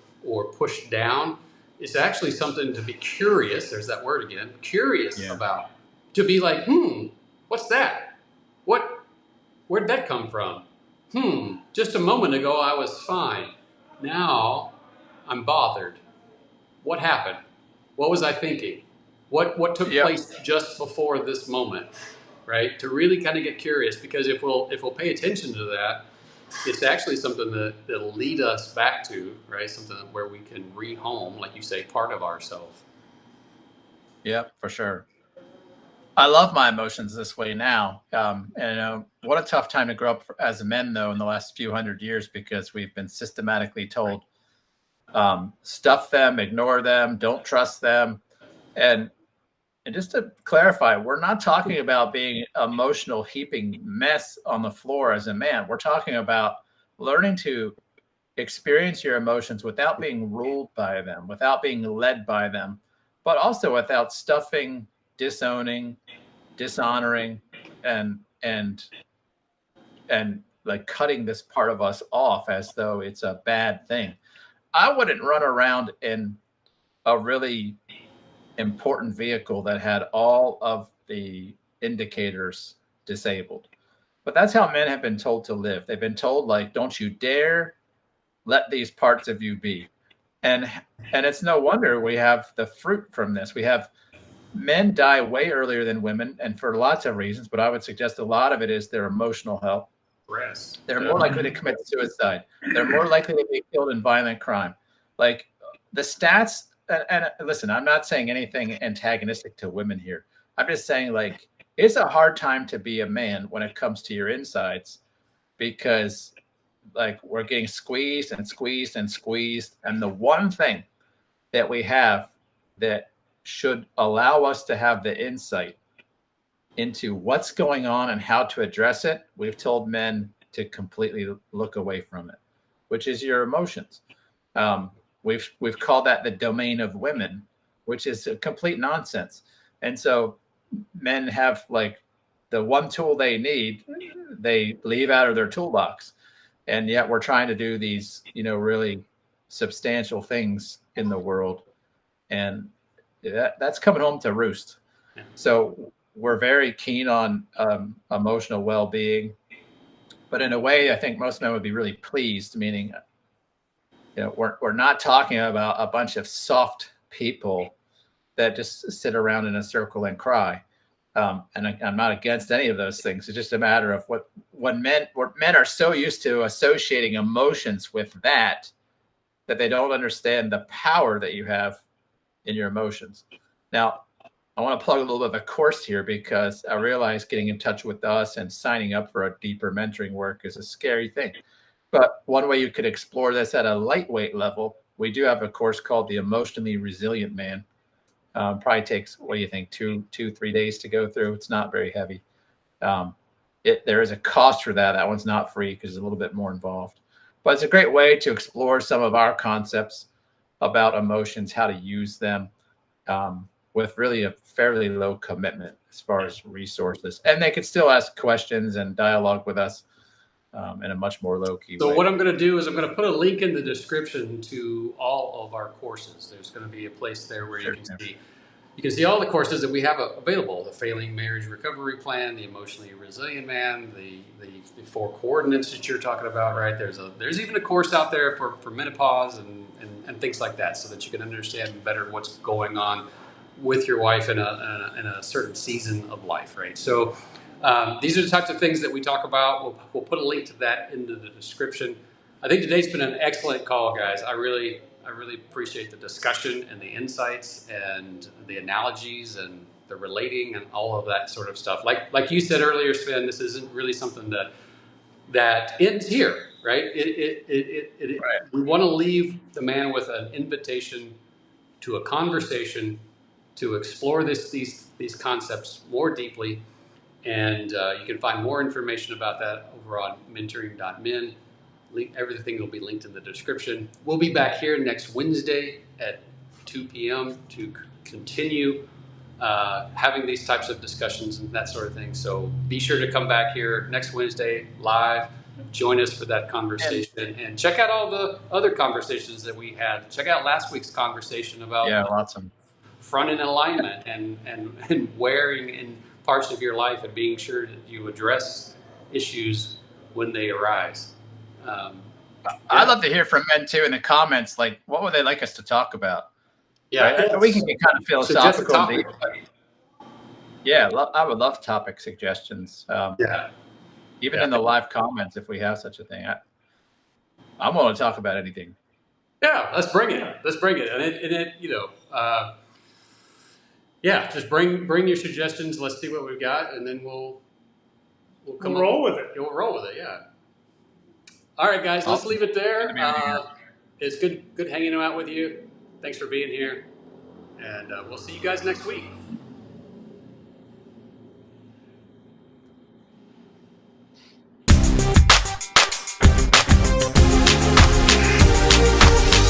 pushed down. It's actually something to be curious. There's that word again. Curious about. To be like, what's that? Where'd that come from? Just a moment ago I was fine. Now I'm bothered. What happened? What was I thinking? What took place just before this moment, right? To really kind of get curious, because if we'll pay attention to that, it's actually something that'll lead us back to, right? Something where we can rehome, like you say, part of ourselves. Yeah, for sure. I love my emotions this way now. And what a tough time to grow up as men, though, in the last few hundred years, because we've been systematically told, stuff them, ignore them, don't trust them. And just to clarify, we're not talking about being emotional heaping mess on the floor as a man. We're talking about learning to experience your emotions without being ruled by them, without being led by them, but also without stuffing, disowning, dishonoring, and like cutting this part of us off as though it's a bad thing. I wouldn't run around in a really important vehicle that had all of the indicators disabled. But that's how men have been told to live. They've been told, like, don't you dare let these parts of you be. And it's no wonder we have the fruit from this. We have men die way earlier than women, and for lots of reasons, but I would suggest a lot of it is their emotional health. Stress. They're more likely to commit suicide. They're more likely to be killed in violent crime. Like the stats, and listen, I'm not saying anything antagonistic to women here. I'm just saying, like, it's a hard time to be a man when it comes to your insides, because like we're getting squeezed and squeezed and squeezed. And the one thing that we have that should allow us to have the insight into what's going on and how to address it, we've told men to completely look away from it, which is your emotions. We've called that the domain of women, which is a complete nonsense. And so men have like the one tool they need, they leave out of their toolbox. And yet we're trying to do these, really substantial things in the world. And that's coming home to roost. So we're very keen on emotional well-being, but in a way, I think most men would be really pleased, meaning, we're not talking about a bunch of soft people that just sit around in a circle and cry. And I'm not against any of those things. It's just a matter of when men are so used to associating emotions with that they don't understand the power that you have in your emotions. Now, I want to plug a little bit of a course here, because I realize getting in touch with us and signing up for a deeper mentoring work is a scary thing. But one way you could explore this at a lightweight level, we do have a course called The Emotionally Resilient Man. Probably takes, what do you think, 3 days to go through. It's not very heavy. There is a cost for that. That one's not free because it's a little bit more involved. But it's a great way to explore some of our concepts about emotions, how to use them, with really a fairly low commitment as far as resources. And they could still ask questions and dialogue with us in a much more low-key way. So what I'm going to do is I'm going to put a link in the description to all of our courses. There's going to be a place there where you can see all the courses that we have available: the Failing Marriage Recovery Plan, the Emotionally Resilient Man, the 4 coordinates that you're talking about, right? There's even a course out there for menopause and things like that, so that you can understand better what's going on with your wife in a certain season of life, right? So these are the types of things that we talk about. We'll put a link to that into the description. I think today's been an excellent call, guys. I really appreciate the discussion and the insights and the analogies and the relating and all of that sort of stuff. Like you said earlier, Sven, this isn't really something that ends here, right? Right. We want to leave the man with an invitation to a conversation to explore these concepts more deeply. And you can find more information about that over on mentoring.men. Everything will be linked in the description. We'll be back here next Wednesday at 2 p.m. to continue having these types of discussions and that sort of thing. So be sure to come back here next Wednesday live. Join us for that conversation, and check out all the other conversations that we had. Check out last week's conversation about lots of front-end alignment and wearing in parts of your life, and being sure that you address issues when they arise. I'd love to hear from men too in the comments. Like, what would they like us to talk about? Yeah, right? We can get kind of philosophical. Topic. Yeah, I would love topic suggestions. Even in the live comments, if we have such a thing. I'm willing to talk about anything. Yeah, let's bring it. And just bring your suggestions. Let's see what we've got, and then we'll roll with it. You'll roll with it, yeah. All right, guys, let's leave it there. It's good hanging out with you. Thanks for being here, and we'll see you guys next week.